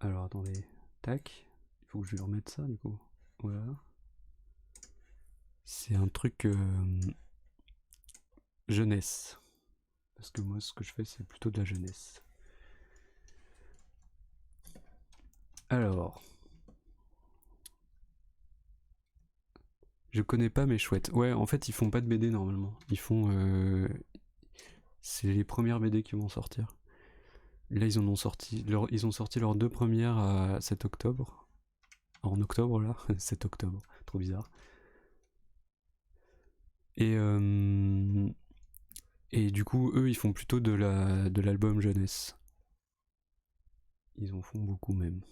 Alors attendez. Tac. Il faut que je lui remette ça du coup. Voilà. C'est un truc jeunesse. Parce que moi, ce que je fais, c'est plutôt de la jeunesse. Alors. Je connais pas mes chouettes. Ouais, en fait, ils font pas de BD normalement. Ils font. C'est les premières BD qui vont sortir. Là, ils ont sorti leurs 2 premières à 7 octobre. En octobre, là. 7 octobre. Trop bizarre. Et du coup, eux, ils font plutôt de l'album jeunesse. Ils en font beaucoup même.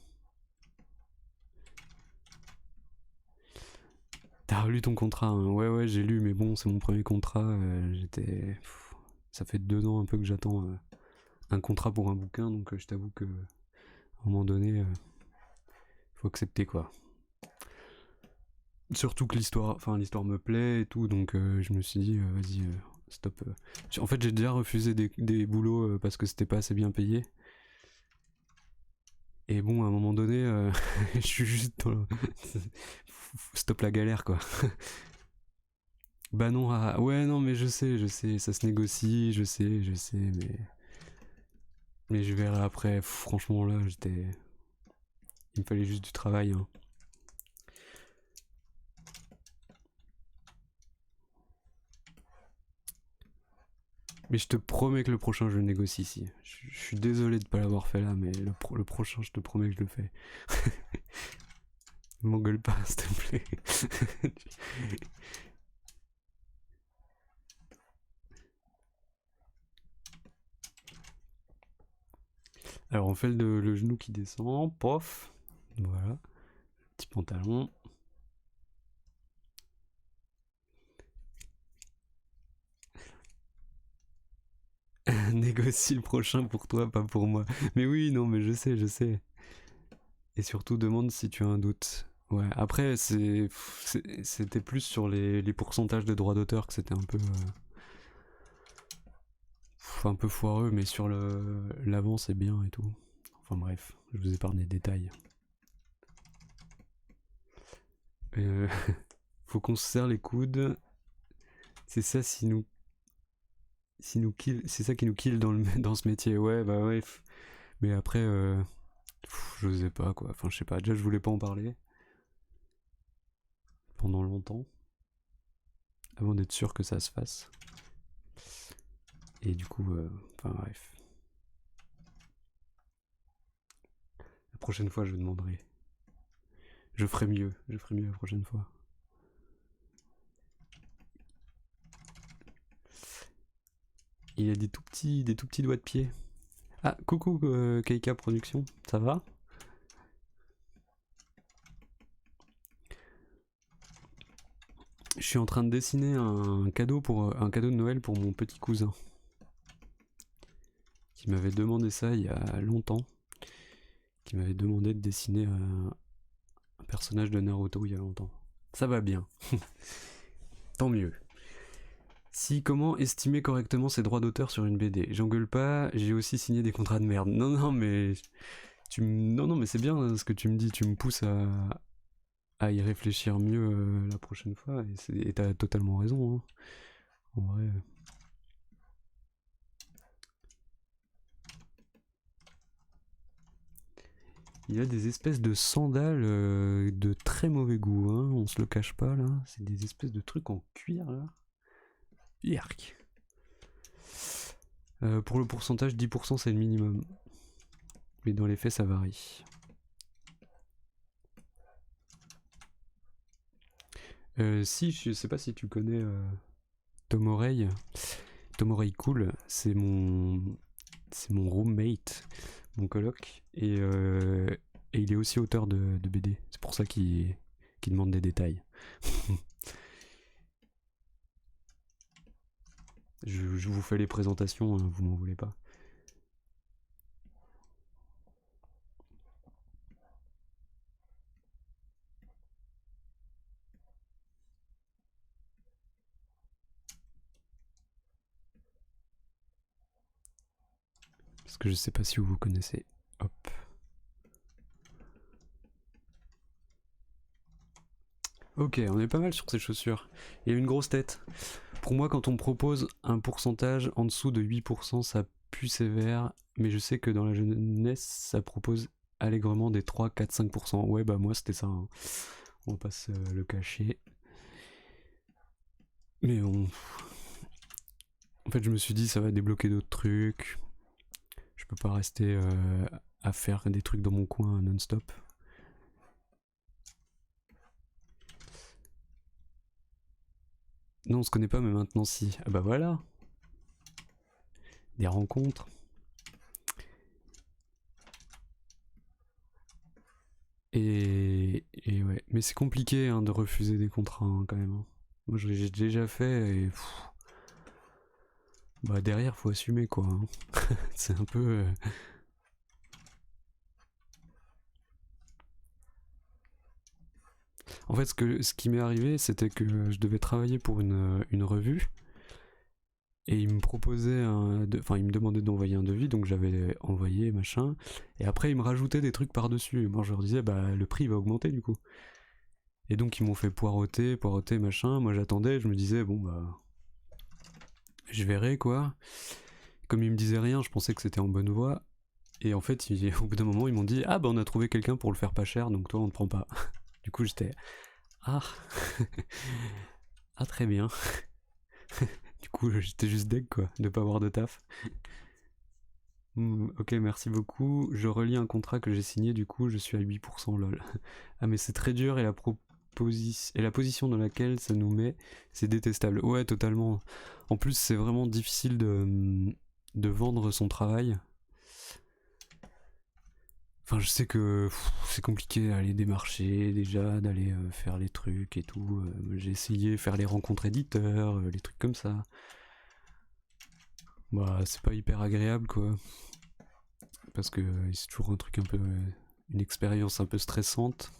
T'as relu ton contrat, hein? Ouais, j'ai lu, mais bon, c'est mon premier contrat. Ça fait 2 ans un peu que j'attends un contrat pour un bouquin, donc je t'avoue que à un moment donné, faut accepter quoi. Surtout que l'histoire me plaît et tout, donc je me suis dit, vas-y, stop. En fait, j'ai déjà refusé des boulots parce que c'était pas assez bien payé. Et bon, à un moment donné, je suis juste dans stop la galère quoi. Bah non, ouais, non, mais je sais, ça se négocie, je sais, mais je verrai après. Franchement, là, il me fallait juste du travail. Hein. Mais je te promets que le prochain, je le négocie ici. Je suis désolé de pas l'avoir fait là, mais le prochain, je te promets que je le fais. M'engueule pas, s'il te plaît. Alors on fait le genou qui descend, pof, voilà, petit pantalon. Négocie le prochain pour toi, pas pour moi. Mais oui, non, mais je sais. Et surtout demande si tu as un doute. Ouais, après c'était plus sur les pourcentages de droits d'auteur que c'était un peu foireux, mais sur l'avant c'est bien et tout. Enfin bref, je vous épargne les détails. Euh, faut qu'on se serre les coudes. C'est ça si nous kill, c'est ça qui nous kill dans ce métier. Ouais, bah ouais. Mais après, je sais pas quoi. Enfin, je sais pas. Déjà, je voulais pas en parler pendant longtemps, avant d'être sûr que ça se fasse. Et du coup, enfin bref. La prochaine fois, je demanderai. Je ferai mieux la prochaine fois. Il y a des tout petits doigts de pied. Ah, coucou Keika Production, ça va? Je suis en train de dessiner un cadeau de Noël pour mon petit cousin, qui m'avait demandé ça il y a longtemps, qui m'avait demandé de dessiner un personnage de Naruto il y a longtemps. Ça va bien, tant mieux. Si, comment estimer correctement ses droits d'auteur sur une BD? J'engueule pas, j'ai aussi signé des contrats de merde. Non, mais non, mais c'est bien hein, ce que tu me dis. Tu me pousses à y réfléchir mieux la prochaine fois. Et t'as totalement raison. Hein. En vrai. Il y a des espèces de sandales de très mauvais goût. Hein. On se le cache pas là. C'est des espèces de trucs en cuir là. Yark. Pour le pourcentage, 10% c'est le minimum. Mais dans les faits, ça varie. Si, je sais pas si tu connais Tom Oreille. Tom Oreille Cool, c'est mon roommate, mon coloc. Et il est aussi auteur de BD. C'est pour ça qu'il demande des détails. je vous fais les présentations, hein, vous m'en voulez pas. Parce que je sais pas si vous connaissez. Hop. Ok, on est pas mal sur ces chaussures. Il y a une grosse tête. Pour moi, quand on me propose un pourcentage en dessous de 8%, ça pue sévère. Mais je sais que dans la jeunesse, ça propose allègrement des 3, 4, 5%. Ouais, bah moi c'était ça. Hein. On va pas se le cacher. Mais en fait, je me suis dit, ça va débloquer d'autres trucs. Je peux pas rester à faire des trucs dans mon coin non-stop. Non, on se connaît pas, mais maintenant si. Ah bah voilà. Des rencontres. Et ouais. Mais c'est compliqué hein, de refuser des contrats hein, quand même. Hein. Moi, j'ai déjà fait et. Bah derrière, faut assumer quoi. Hein. C'est un peu. En fait, ce qui m'est arrivé, c'était que je devais travailler pour une revue. Et il me proposait enfin il me demandait d'envoyer un devis, donc j'avais envoyé machin. Et après il me rajoutait des trucs par-dessus. Et moi je leur disais bah le prix va augmenter du coup. Et donc ils m'ont fait poireauter machin. Moi j'attendais, je me disais bon bah je verrai quoi. Comme ils me disaient rien, je pensais que c'était en bonne voie. Et en fait au bout d'un moment ils m'ont dit ah bah on a trouvé quelqu'un pour le faire pas cher, donc toi on ne prend pas. Du coup j'étais ah ah très bien. Du coup j'étais juste deg quoi de pas avoir de taf. Ok, merci beaucoup. Je relis un contrat que j'ai signé, du coup, je suis à 8% lol. Ah, mais c'est très dur et la position dans laquelle ça nous met, c'est détestable. Ouais, totalement. En plus, c'est vraiment difficile de vendre son travail. Enfin, je sais que c'est compliqué d'aller démarcher déjà, d'aller faire les trucs et tout. J'ai essayé de faire les rencontres éditeurs, les trucs comme ça. Bah, c'est pas hyper agréable quoi. Parce que c'est toujours un truc un peu. Une expérience un peu stressante.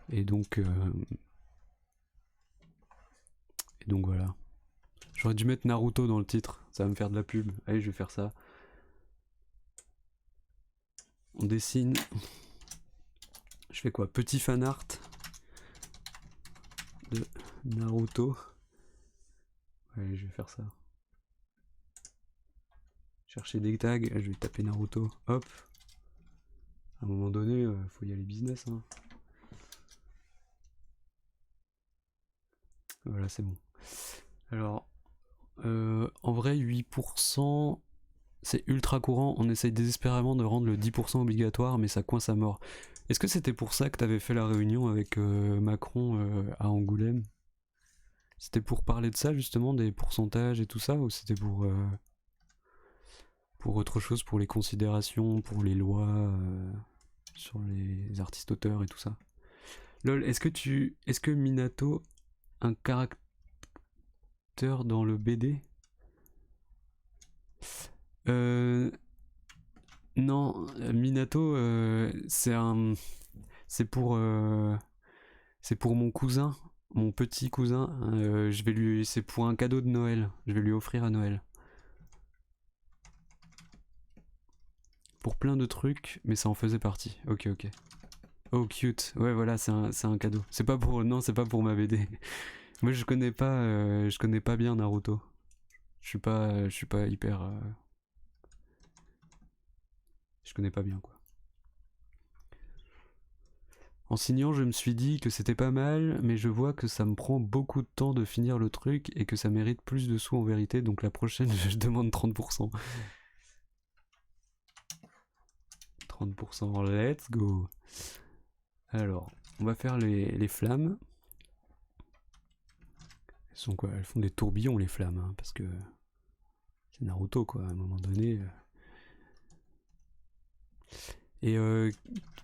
Et donc. Et donc voilà. J'aurais dû mettre Naruto dans le titre, ça va me faire de la pub. Allez, je vais faire ça. On dessine. Je fais quoi? Petit fan art de Naruto. Ouais, je vais faire ça. Chercher des tags, je vais taper Naruto. Hop. À un moment donné, faut y aller business. Hein. Voilà, c'est bon. Alors, en vrai, 8%, c'est ultra courant. On essaye désespérément de rendre le 10% obligatoire, mais ça coince à mort. Est-ce que c'était pour ça que t'avais fait la réunion avec Macron à Angoulême? C'était pour parler de ça, justement, des pourcentages et tout ça, ou c'était pour autre chose, pour les considérations, pour les lois sur les artistes-auteurs et tout ça? Lol, est-ce que Minato, un caractère dans le BD? Non, Minato, c'est pour, c'est pour mon cousin, mon petit cousin. C'est pour un cadeau de Noël. Je vais lui offrir à Noël. Pour plein de trucs, mais ça en faisait partie. Ok, ok. Oh cute. Ouais, voilà, c'est un cadeau. C'est pas pour, non, c'est pas pour ma BD. Moi, je connais pas bien Naruto. Je suis pas hyper. Je connais pas bien quoi. En signant, je me suis dit que c'était pas mal, mais je vois que ça me prend beaucoup de temps de finir le truc et que ça mérite plus de sous en vérité, donc la prochaine, je demande 30%. 30%, let's go. Alors, on va faire les flammes. Elles sont quoi? Elles font des tourbillons les flammes, hein, parce que c'est Naruto quoi, à un moment donné. Et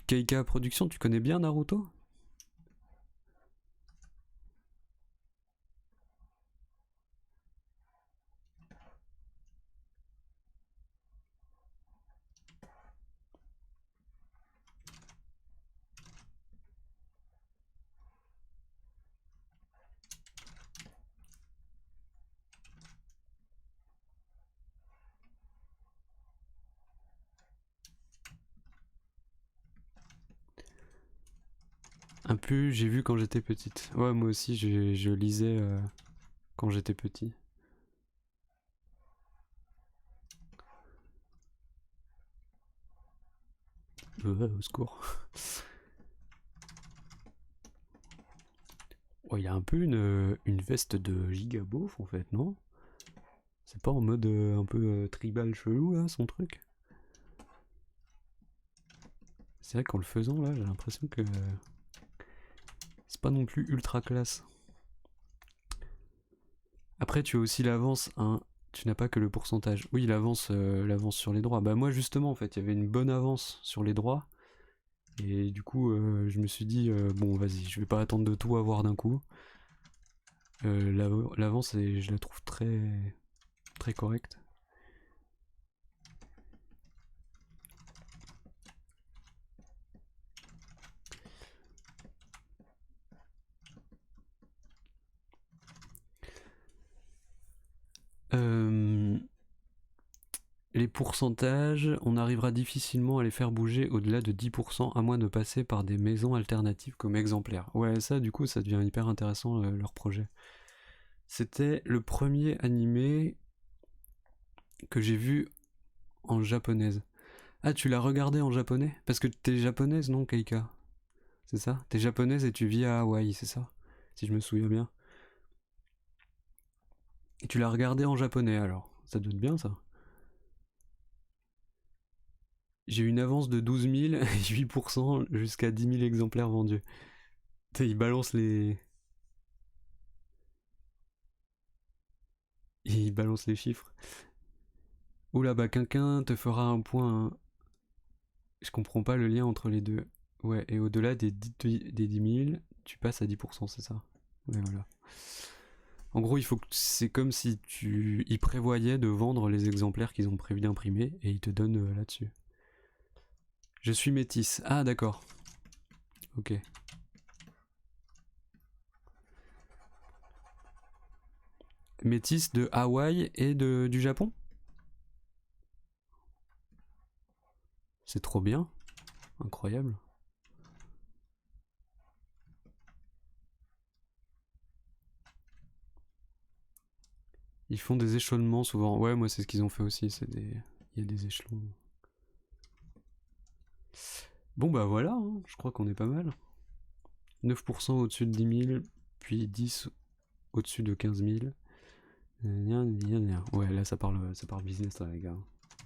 Keika Productions, tu connais bien Naruto? Un peu, j'ai vu quand j'étais petite. Ouais, moi aussi, je lisais quand j'étais petit. Au secours. Oh, il a un peu une veste de giga beauf en fait, non? C'est pas en mode un peu tribal chelou là, son truc? C'est vrai qu'en le faisant là, j'ai l'impression que c'est pas non plus ultra classe. Après, tu as aussi l'avance, hein. Tu n'as pas que le pourcentage. Oui, l'avance sur les droits. Bah moi justement, en fait, il y avait une bonne avance sur les droits. Et du coup, je me suis dit, bon, vas-y, je vais pas attendre de tout avoir d'un coup. L'avance, je la trouve très, très correcte. Les pourcentages, on arrivera difficilement à les faire bouger au-delà de 10% à moins de passer par des maisons alternatives comme exemplaires. Ouais, ça du coup, ça devient hyper intéressant leur projet. C'était le premier animé que j'ai vu en japonaise. Ah, tu l'as regardé en japonais? Parce que t'es japonaise, non, Keika? C'est ça? T'es japonaise et tu vis à Hawaï, c'est ça? Si je me souviens bien. Et tu l'as regardé en japonais alors? Ça doit être bien ça? J'ai une avance de 12 000, 8% jusqu'à 10 000 exemplaires vendus. Il balance les. Il balance les chiffres. Oula, bah quelqu'un te fera un point. Hein. Je comprends pas le lien entre les deux. Ouais, et au-delà des 10 000, tu passes à 10%, c'est ça? Ouais, voilà. En gros, c'est comme si ils prévoyaient de vendre les exemplaires qu'ils ont prévu d'imprimer et ils te donnent là-dessus. Je suis métisse. Ah, d'accord. Ok. Métisse de Hawaï et du Japon? C'est trop bien. Incroyable. Ils font des échelonnements souvent. Ouais, moi c'est ce qu'ils ont fait aussi. Il y a des échelons. Bon bah voilà, hein, je crois qu'on est pas mal. 9% au-dessus de 10 000, puis 10 au-dessus de 15 000. Ouais, là ça parle business là, les gars.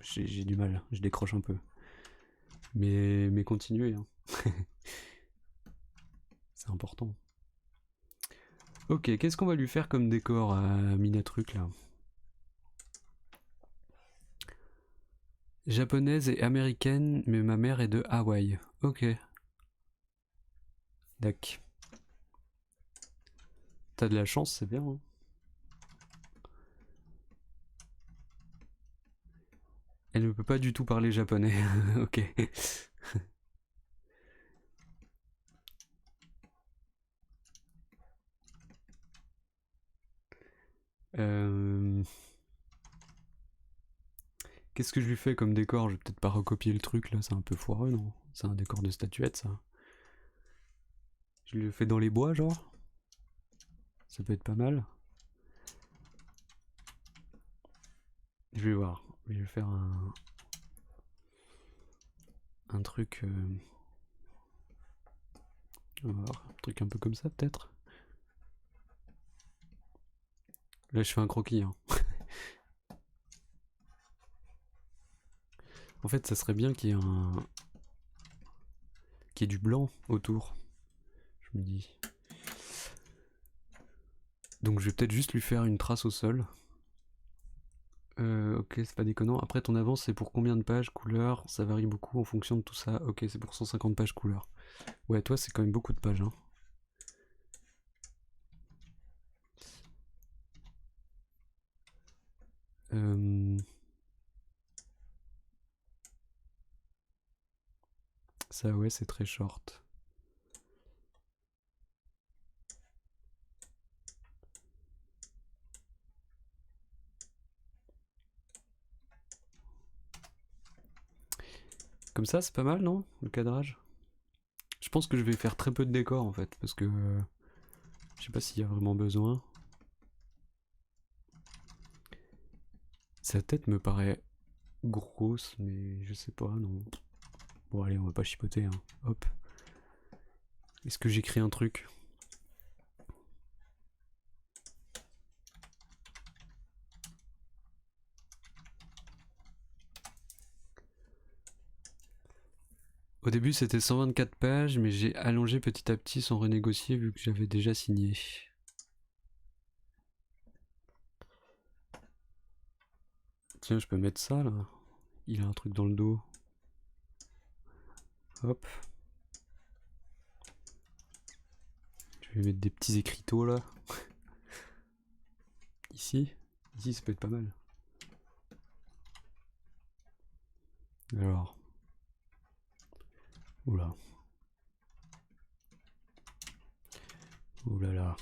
J'ai du mal, je décroche un peu. Mais continuez, hein. C'est important. Ok, qu'est-ce qu'on va lui faire comme décor à Minatruc là? Japonaise et américaine, mais ma mère est de Hawaï. Ok. Dac. T'as de la chance, c'est bien. Hein. Elle ne peut pas du tout parler japonais. Ok. Euh... Qu'est-ce que je lui fais comme décor? Je vais peut-être pas recopier le truc là, c'est un peu foireux, non? C'est un décor de statuette ça. Je le fais dans les bois, genre? Ça peut être pas mal. Je vais voir. Je vais faire un truc. On va voir. Un truc un peu comme ça, peut-être. Là, je fais un croquis. Hein. En fait, ça serait bien qu'il y ait qu'il y ait du blanc autour. Je me dis. Donc, je vais peut-être juste lui faire une trace au sol. Ok, c'est pas déconnant. Après, ton avance, c'est pour combien de pages, couleurs? Ça varie beaucoup en fonction de tout ça. Ok, c'est pour 150 pages couleurs. Ouais, toi, c'est quand même beaucoup de pages. Hein. Ça, ouais, c'est très short. Comme ça, c'est pas mal, non? Le cadrage? Je pense que je vais faire très peu de décors, en fait, parce que... je sais pas s'il y a vraiment besoin. Sa tête me paraît grosse, mais je sais pas, non. Bon, allez, on va pas chipoter, hein. Hop. Est-ce que j'écris un truc? Au début, c'était 124 pages, mais j'ai allongé petit à petit sans renégocier vu que j'avais déjà signé. Tiens, je peux mettre ça, là. Il a un truc dans le dos. Hop. Je vais mettre des petits écriteaux, là. Ici. Ici, ça peut être pas mal. Alors. Oula. Oulala.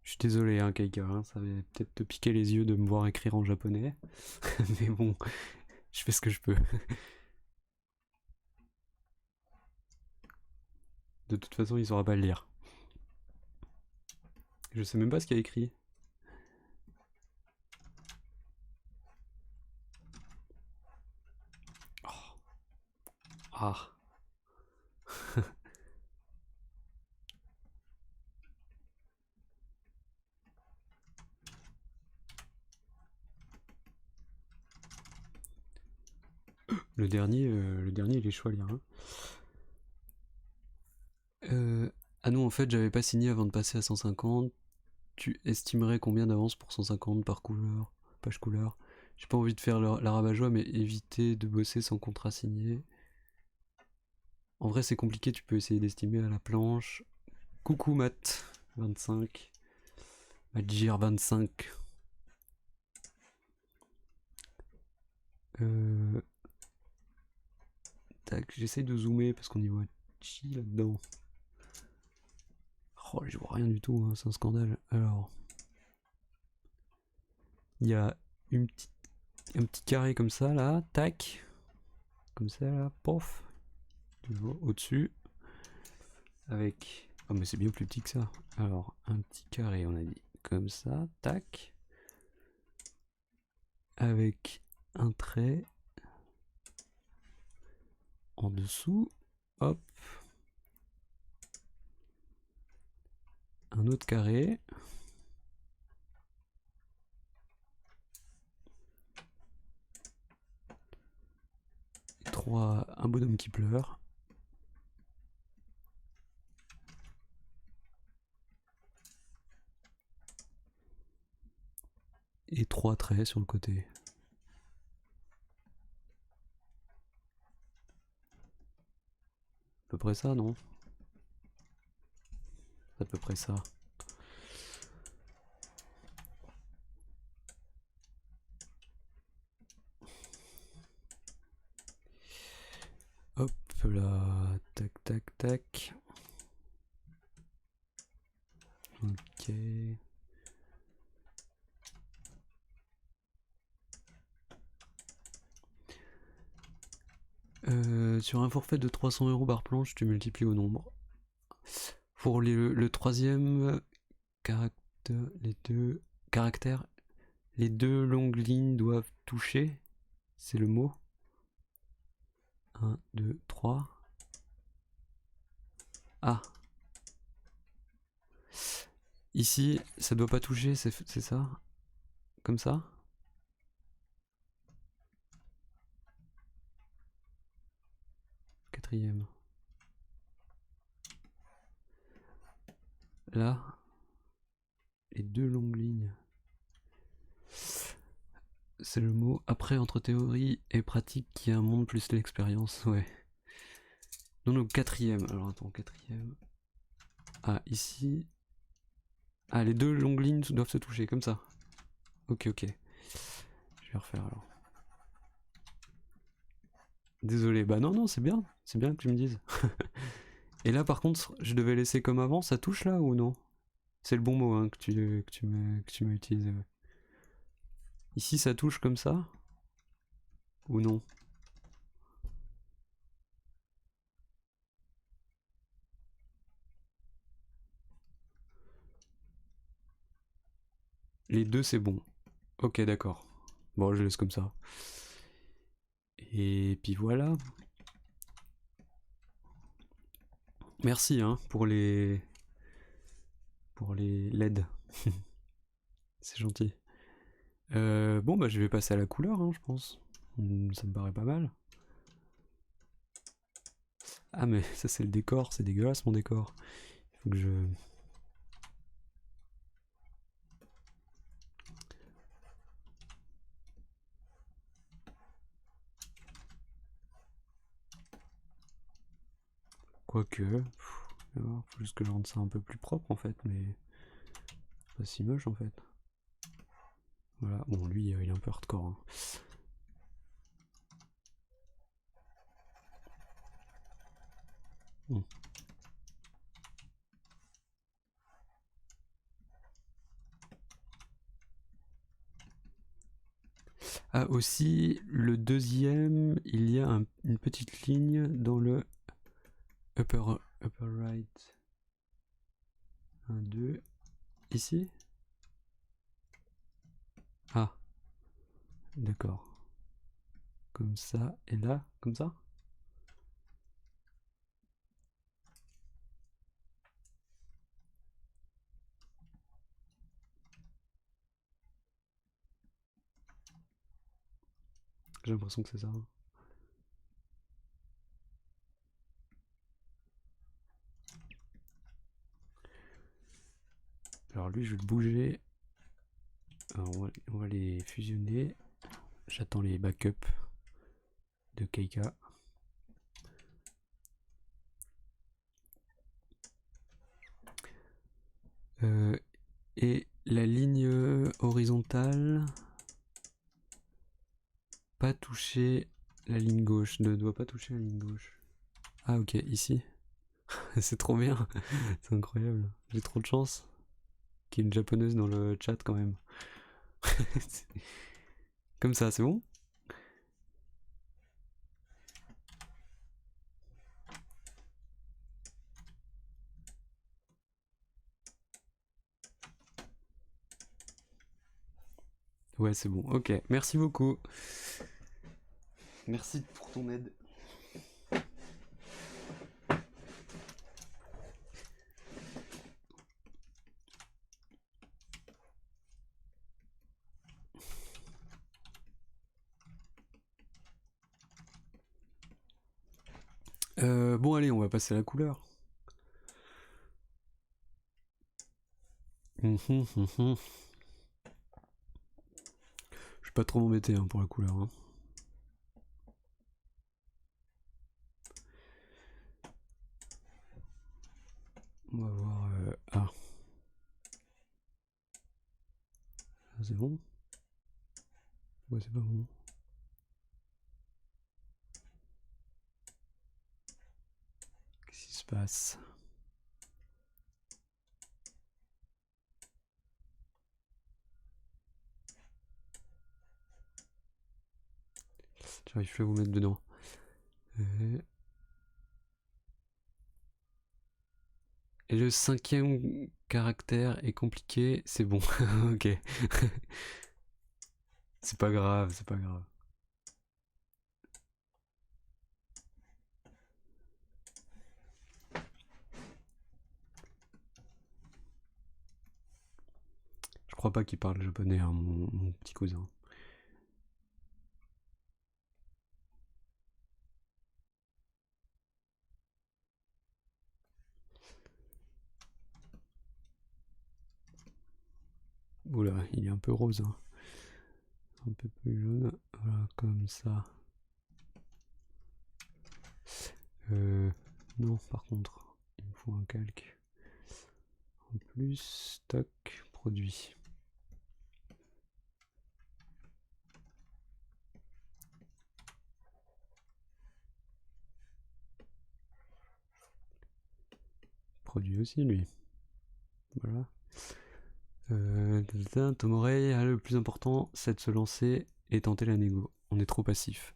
Je suis désolé, hein, Kaika, hein, ça va peut-être te piquer les yeux de me voir écrire en japonais. Mais bon, je fais ce que je peux. De toute façon, il saura pas le lire. Je sais même pas ce qu'il y a écrit. Oh. Ah. Le dernier, il est chouette, hein. Ah non, en fait, j'avais pas signé avant de passer à 150. Tu estimerais combien d'avance pour 150 par couleur, page couleur? J'ai pas envie de faire la rabat-joie, mais éviter de bosser sans contrat signé. En vrai, c'est compliqué, tu peux essayer d'estimer à la planche. Coucou Matt, 25. Magir 25. Tac, j'essaye de zoomer parce qu'on y voit chi là-dedans. Oh, je vois rien du tout, hein, c'est un scandale. Alors, il y a un petit carré comme ça là, tac, comme ça là, pof, au-dessus, avec. Oh, mais c'est bien plus petit que ça. Alors, un petit carré, on a dit, comme ça, tac, avec un trait en dessous, hop, un autre carré. Un bonhomme qui pleure. Et 3 traits sur le côté. À peu près ça, non? À peu près ça. Hop là, tac tac tac. Ok. Sur un forfait de 300 € par planche, tu multiplies au nombre. Pour le troisième caractère, les deux longues lignes doivent toucher. C'est le mot. 1, 2, 3. Ah. Ici, ça doit pas toucher, c'est ça? Comme ça? Quatrième. Là. Les deux longues lignes. C'est le mot. Après, entre théorie et pratique, qui est un monde plus l'expérience, ouais. Non, non, quatrième. Alors attends, quatrième. Ah, ici. Ah, les deux longues lignes doivent se toucher, comme ça. Ok, ok. Je vais refaire alors. Désolé, bah non, non, c'est bien. C'est bien que tu me dises. Et là, par contre, je devais laisser comme avant, ça touche là ou non? C'est le bon mot hein, que tu m'as utilisé. Ouais. Ici, ça touche comme ça? Ou non? Les deux, c'est bon. Ok, d'accord. Bon, je laisse comme ça. Et puis voilà. Merci hein, pour les LED. C'est gentil. Bon bah je vais passer à la couleur hein, je pense. Ça me paraît pas mal. Ah mais ça c'est le décor, c'est dégueulasse mon décor. Il faut que je... Quoique... Faut juste que je rende ça un peu plus propre en fait, mais... Pas si moche en fait. Voilà, bon lui il est un peu hardcore. Hein. Bon. Ah aussi, le deuxième, il y a une petite ligne dans le upper right. 1, 2. Ici? Ah. D'accord. Comme ça, et là, comme ça? J'ai l'impression que c'est ça. Alors lui, je vais le bouger. Alors on va les fusionner. J'attends les backups de Keika. Et la ligne horizontale, pas toucher la ligne gauche. Ne doit pas toucher la ligne gauche. Ah ok, ici. C'est trop bien. C'est incroyable. J'ai trop de chance qu'il y ait une japonaise dans le chat quand même. Comme ça, c'est bon? Ouais, c'est bon. Ok, merci beaucoup. Merci pour ton aide. Bon, allez, on va passer à la couleur. Je vais pas trop m'embêter hein, pour la couleur. Hein. On va voir. Ah. C'est bon? Ouais, c'est pas bon. Qu'est-ce qui se passe? J'arrive plus à vous mettre dedans. Et le 5e caractère est compliqué, c'est bon. Ok. C'est pas grave, c'est pas grave. Je crois pas qu'il parle japonais, hein, mon petit cousin. Oula, il est un peu rose. Hein. Un peu plus jaune. Voilà, comme ça. Non, par contre, il me faut un calque. En plus, stock, produit. Produit aussi, lui. Voilà. Tomorey, le plus important, c'est de se lancer et tenter la négo. On est trop passif.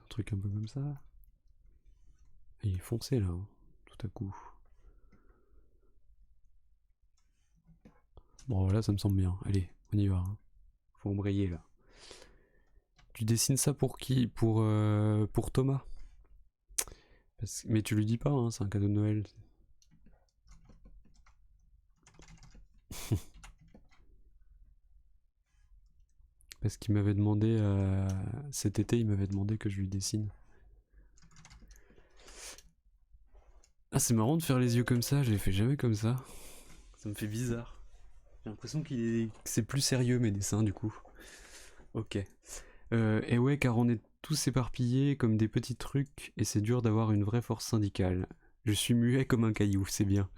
Un truc un peu comme ça. Et il est foncé là, hein, tout à coup. Bon, voilà, ça me semble bien. Allez, on y va. Hein. Faut embrayer là. Tu dessines ça pour qui pour Thomas. Mais tu lui dis pas, hein, c'est un cadeau de Noël. Parce qu'il m'avait demandé, cet été, il m'avait demandé que je lui dessine. Ah, c'est marrant de faire les yeux comme ça, je les fais jamais comme ça. Ça me fait bizarre. J'ai l'impression que c'est plus sérieux mes dessins du coup. Ok. Et ouais, car on est tous éparpillés comme des petits trucs et c'est dur d'avoir une vraie force syndicale. Je suis muet comme un caillou, c'est bien.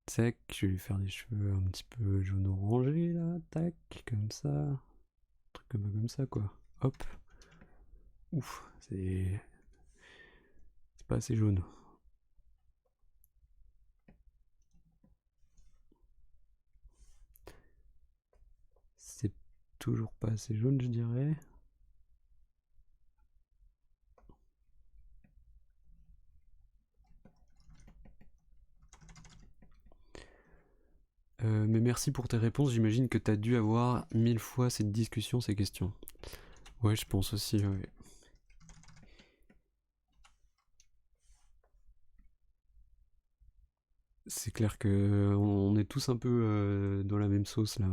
Tac, je vais lui faire des cheveux un petit peu jaune-orangé là, tac, comme ça. Un truc comme ça quoi. Hop. Ouf, c'est pas assez jaune. C'est toujours pas assez jaune, je dirais. Mais merci pour tes réponses. J'imagine que t'as dû avoir 1000 fois cette discussion, ces questions. Ouais, je pense aussi, ouais. C'est clair que on est tous un peu dans la même sauce là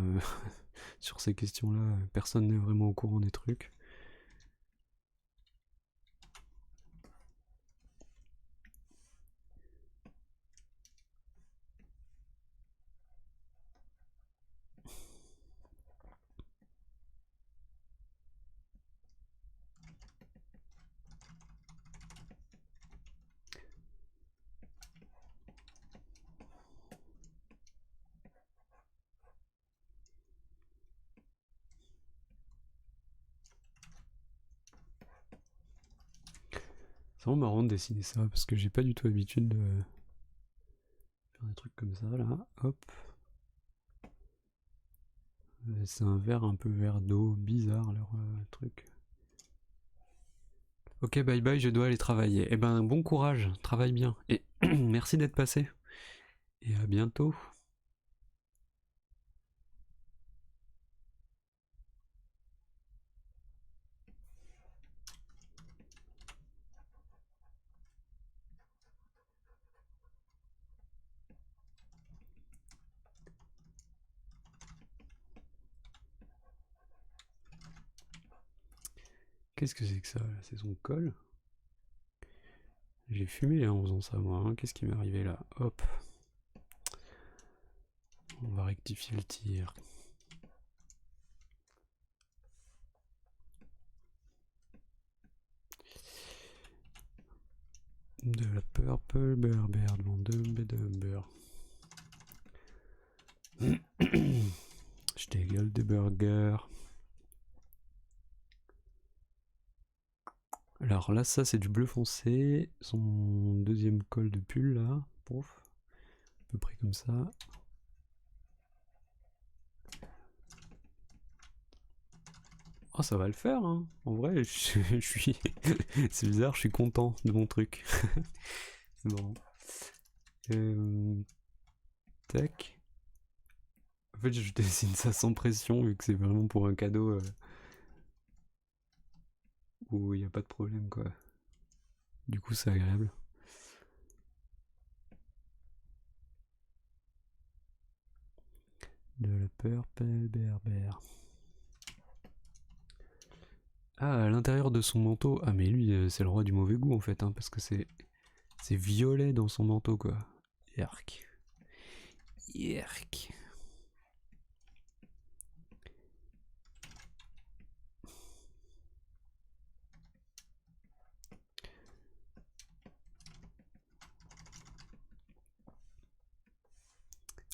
sur ces questions-là. Personne n'est vraiment au courant des trucs. C'est vraiment marrant de dessiner ça parce que j'ai pas du tout l'habitude de faire des trucs comme ça là. Hop. C'est un verre un peu vert d'eau, bizarre leur truc. Ok, bye bye, je dois aller travailler. Eh ben, bon courage, travaille bien. Et merci d'être passé. Et à bientôt. Qu'est-ce que c'est que ça là? C'est son col? J'ai fumé en faisant ça moi, hein. Qu'est-ce qui m'est arrivé là? Hop. On va rectifier le tir. De la purple berber devant deux bedumber. Je dégueule des burgers. Alors là, ça c'est du bleu foncé. Son deuxième col de pull là. Pouf. À peu près comme ça. Oh, ça va le faire, hein. En vrai, je suis. C'est bizarre, je suis content de mon truc. C'est marrant. Tac. En fait, je dessine ça sans pression, vu que c'est vraiment pour un cadeau où il n'y a pas de problème, quoi. Du coup, c'est agréable. De la purple berber. Ah, à l'intérieur de son manteau. Ah, mais lui, c'est le roi du mauvais goût, en fait, hein, parce que c'est violet dans son manteau, quoi. Yerk. Yerk.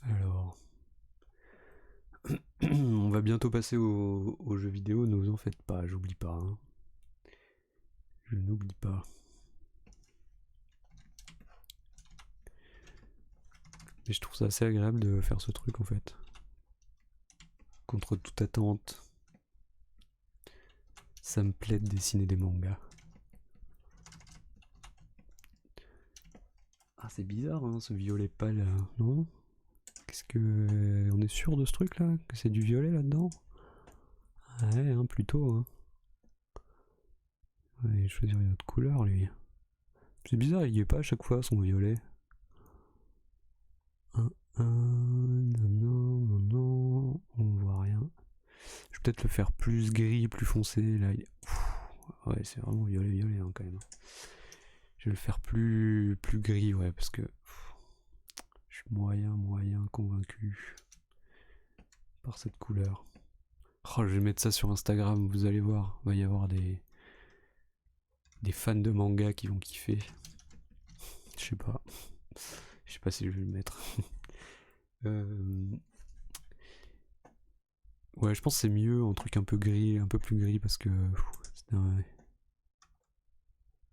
Alors. On va bientôt passer aux jeux vidéo, ne vous en faites pas, j'oublie pas. Hein. Je n'oublie pas. Mais je trouve ça assez agréable de faire ce truc en fait. Contre toute attente. Ça me plaît de dessiner des mangas. Ah, c'est bizarre hein, ce violet pâle, non? Qu'est-ce que... On est sûr de ce truc là? Que c'est du violet là-dedans? Ouais, hein, plutôt. Hein. Ouais, il va choisir une autre couleur lui. C'est bizarre, il y est pas à chaque fois son violet. Non, on voit rien. Je vais peut-être le faire plus gris, plus foncé. Là, ouais, c'est vraiment violet hein, quand même. Je vais le faire plus gris, ouais, parce que je suis moyen convaincu par cette couleur. Oh, je vais mettre ça sur Instagram, vous allez voir. Il va y avoir des fans de manga qui vont kiffer. Je sais pas. Je sais pas si je vais le mettre. Ouais, je pense que c'est mieux un truc un peu gris, un peu plus gris parce que c'est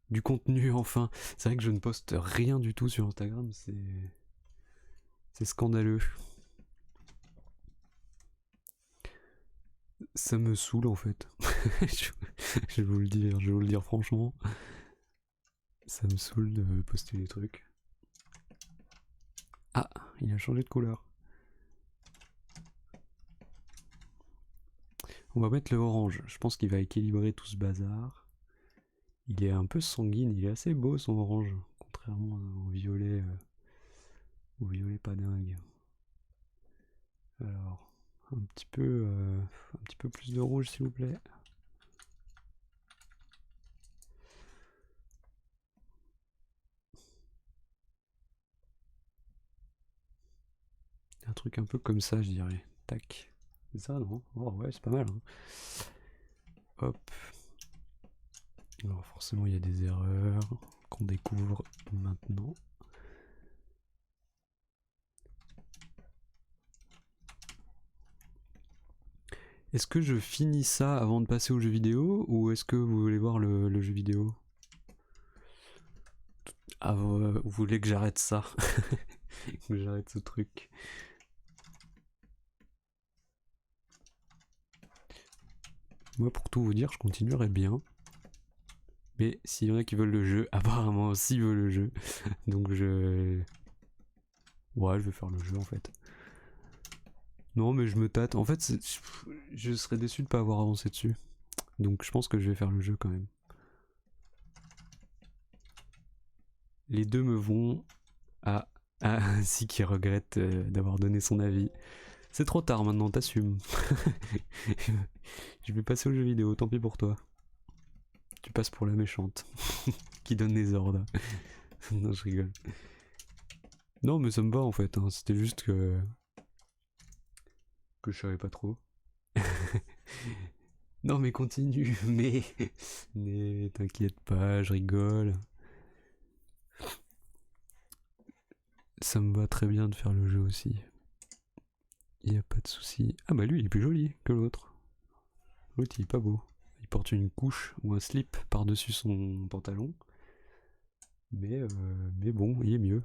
du contenu enfin. C'est vrai que je ne poste rien du tout sur Instagram, c'est scandaleux. Ça me saoule en fait. je vais vous le dire franchement. Ça me saoule de poster des trucs. Ah, il a changé de couleur. On va mettre le orange. Je pense qu'il va équilibrer tout ce bazar. Il est un peu sanguine, il est assez beau son orange, contrairement au violet pas dingue. Alors, un petit peu plus de rouge s'il vous plaît. Un truc un peu comme ça, je dirais. Tac. C'est ça, non? Oh ouais, c'est pas mal. Hein. Hop. Alors forcément, il y a des erreurs qu'on découvre maintenant. Est-ce que je finis ça avant de passer au jeu vidéo ou est-ce que vous voulez voir le jeu vidéo? Ah, vous voulez que j'arrête ça? Que j'arrête ce truc. Moi, pour tout vous dire, je continuerai bien. Mais s'il y en a qui veulent le jeu, apparemment aussi veulent le jeu. Donc je... Ouais, je vais faire le jeu en fait. Non, mais je me tâte. En fait, je serais déçu de pas avoir avancé dessus. Donc je pense que je vais faire le jeu quand même. Les deux me vont à ainsi qui regrette d'avoir donné son avis. C'est trop tard maintenant, t'assumes. Je vais passer aux jeux vidéo, tant pis pour toi. Tu passes pour la méchante qui donne les ordres. Non, je rigole. Non, mais ça me va en fait. Hein. C'était juste que je savais pas trop. Non, mais continue. Mais t'inquiète pas, je rigole. Ça me va très bien de faire le jeu aussi. Y a pas de souci. Ah bah lui, il est plus joli que l'autre. L'autre, il est pas beau. Il porte une couche ou un slip par-dessus son pantalon. Mais bon, il est mieux.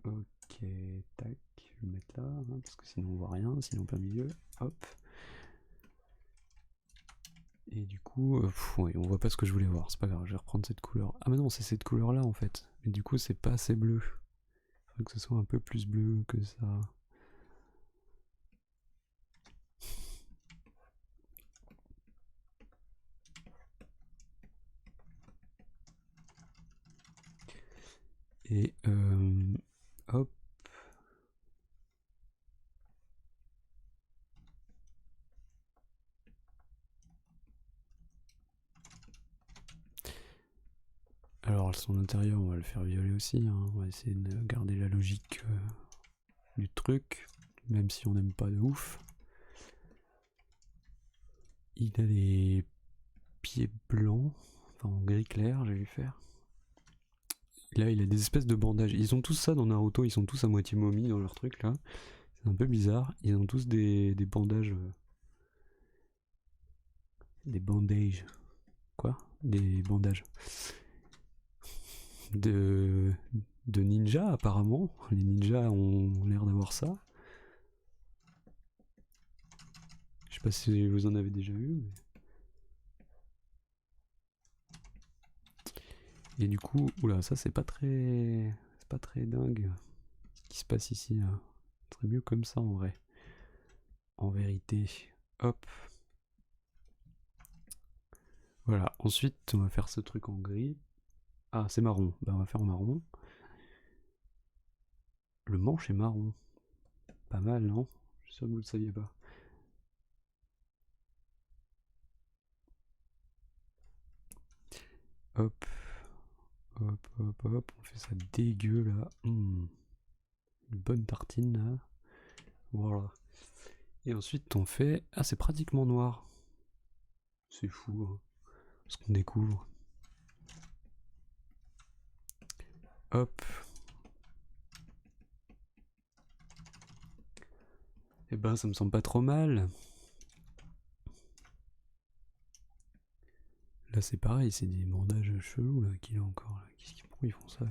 Ok, tac, je vais le mettre là, hein, parce que sinon on voit rien, sinon on plein milieu. Hop. Et du coup, ouais, on voit pas ce que je voulais voir, c'est pas grave, je vais reprendre cette couleur. Ah mais non, c'est cette couleur là en fait. Mais du coup, c'est pas assez bleu. Il faut que ce soit un peu plus bleu que ça. Et hop. Alors son intérieur, on va le faire violet aussi. Hein. On va essayer de garder la logique du truc, même si on n'aime pas de ouf. Il a les pieds blancs, enfin en gris clair, je vais lui faire. Là, il a des espèces de bandages. Ils ont tous ça dans Naruto, ils sont tous à moitié momies dans leur truc là. C'est un peu bizarre. Ils ont tous des bandages. Des bandages. Quoi? Des bandages. De, de ninja apparemment. Les ninjas ont l'air d'avoir ça. Je sais pas si vous en avez déjà vu. Mais... Et du coup, oula, ça c'est pas très. C'est pas très dingue. Ce qui se passe ici. Là. Ce serait mieux comme ça en vrai. En vérité. Hop. Voilà. Ensuite, on va faire ce truc en gris. Ah, c'est marron. Bah, on va faire en marron. Le manche est marron. Pas mal, non? Je suis sûr que vous le saviez pas. Hop. Hop, hop, hop. On fait ça dégueu là. Une bonne tartine là. Voilà. Et ensuite on fait... Ah, c'est pratiquement noir. C'est fou, hein, ce qu'on découvre. Hop. Et ben, ça me semble pas trop mal. Là, c'est pareil, c'est des bandages chelous là qu'il a encore. Là. Pourquoi ils font ça?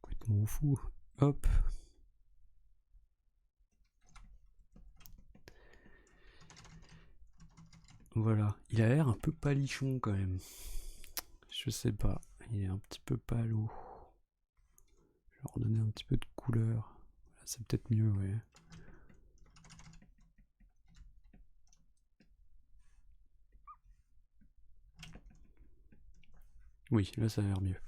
Complètement fou. Hop. Voilà. Il a l'air un peu palichon quand même. Je sais pas. Il est un petit peu palo. Je vais redonner un petit peu de couleur. Là, c'est peut-être mieux, ouais. Oui, là ça a l'air mieux.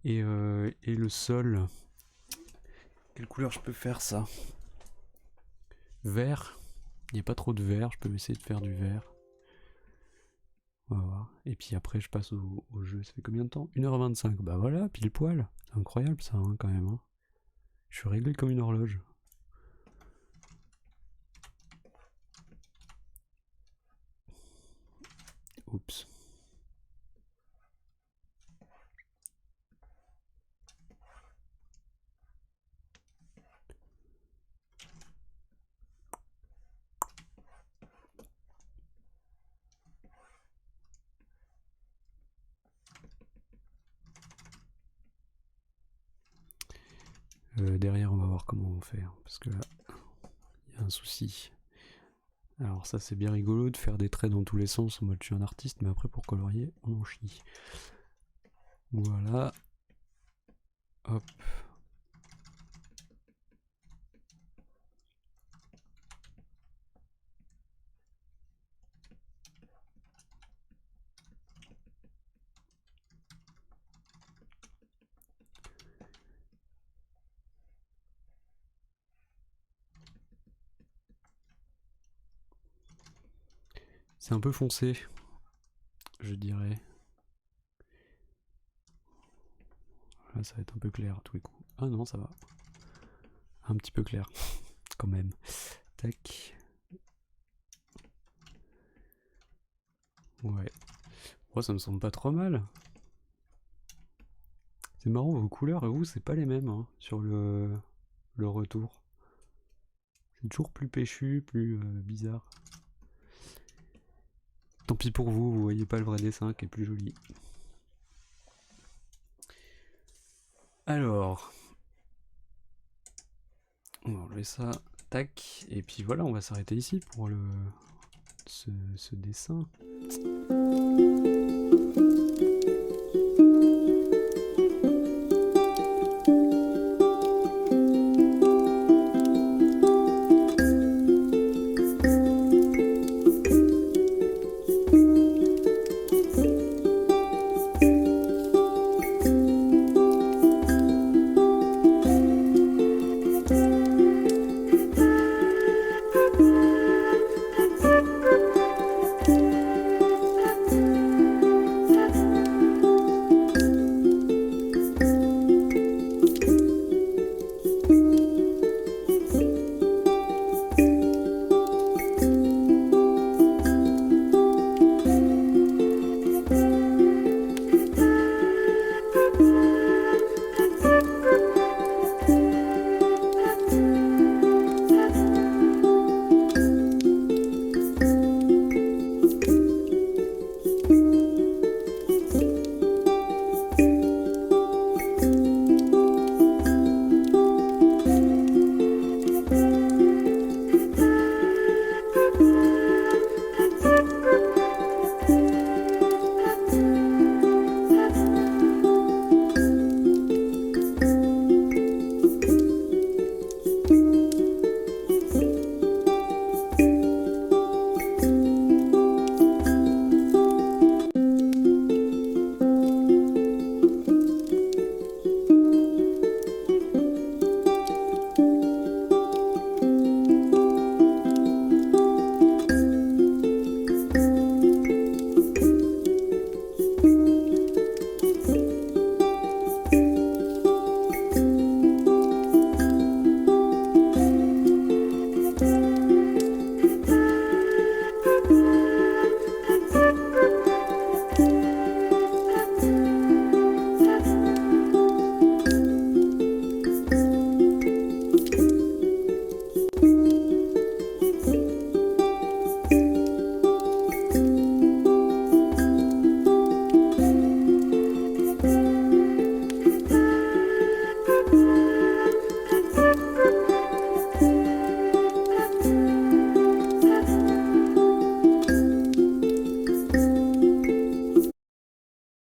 Et le sol. Quelle couleur je peux faire ça? Vert. Il n'y a pas trop de vert, je peux essayer de faire du vert. On va voir. Et puis après je passe au jeu. Ça fait combien de temps? 1h25. Bah voilà, pile poil. C'est incroyable ça hein, quand même. Hein. Je suis réglé comme une horloge. Oups. Derrière, on va voir comment on fait, hein, parce que là, il y a un souci. Alors ça, c'est bien rigolo de faire des traits dans tous les sens en mode je suis un artiste, mais après pour colorier, on en chie. Voilà. Hop. C'est un peu foncé, je dirais. Là, ça va être un peu clair à tous les coups. Ah non, ça va. Un petit peu clair, quand même. Tac. Ouais. Oh, ça me semble pas trop mal. C'est marrant, vos couleurs, vous, c'est pas les mêmes hein, sur le retour. C'est toujours plus péchu, plus bizarre. Tant pis pour vous, vous voyez pas le vrai dessin qui est plus joli. Alors, on va enlever ça, tac, et puis voilà, on va s'arrêter ici pour ce dessin.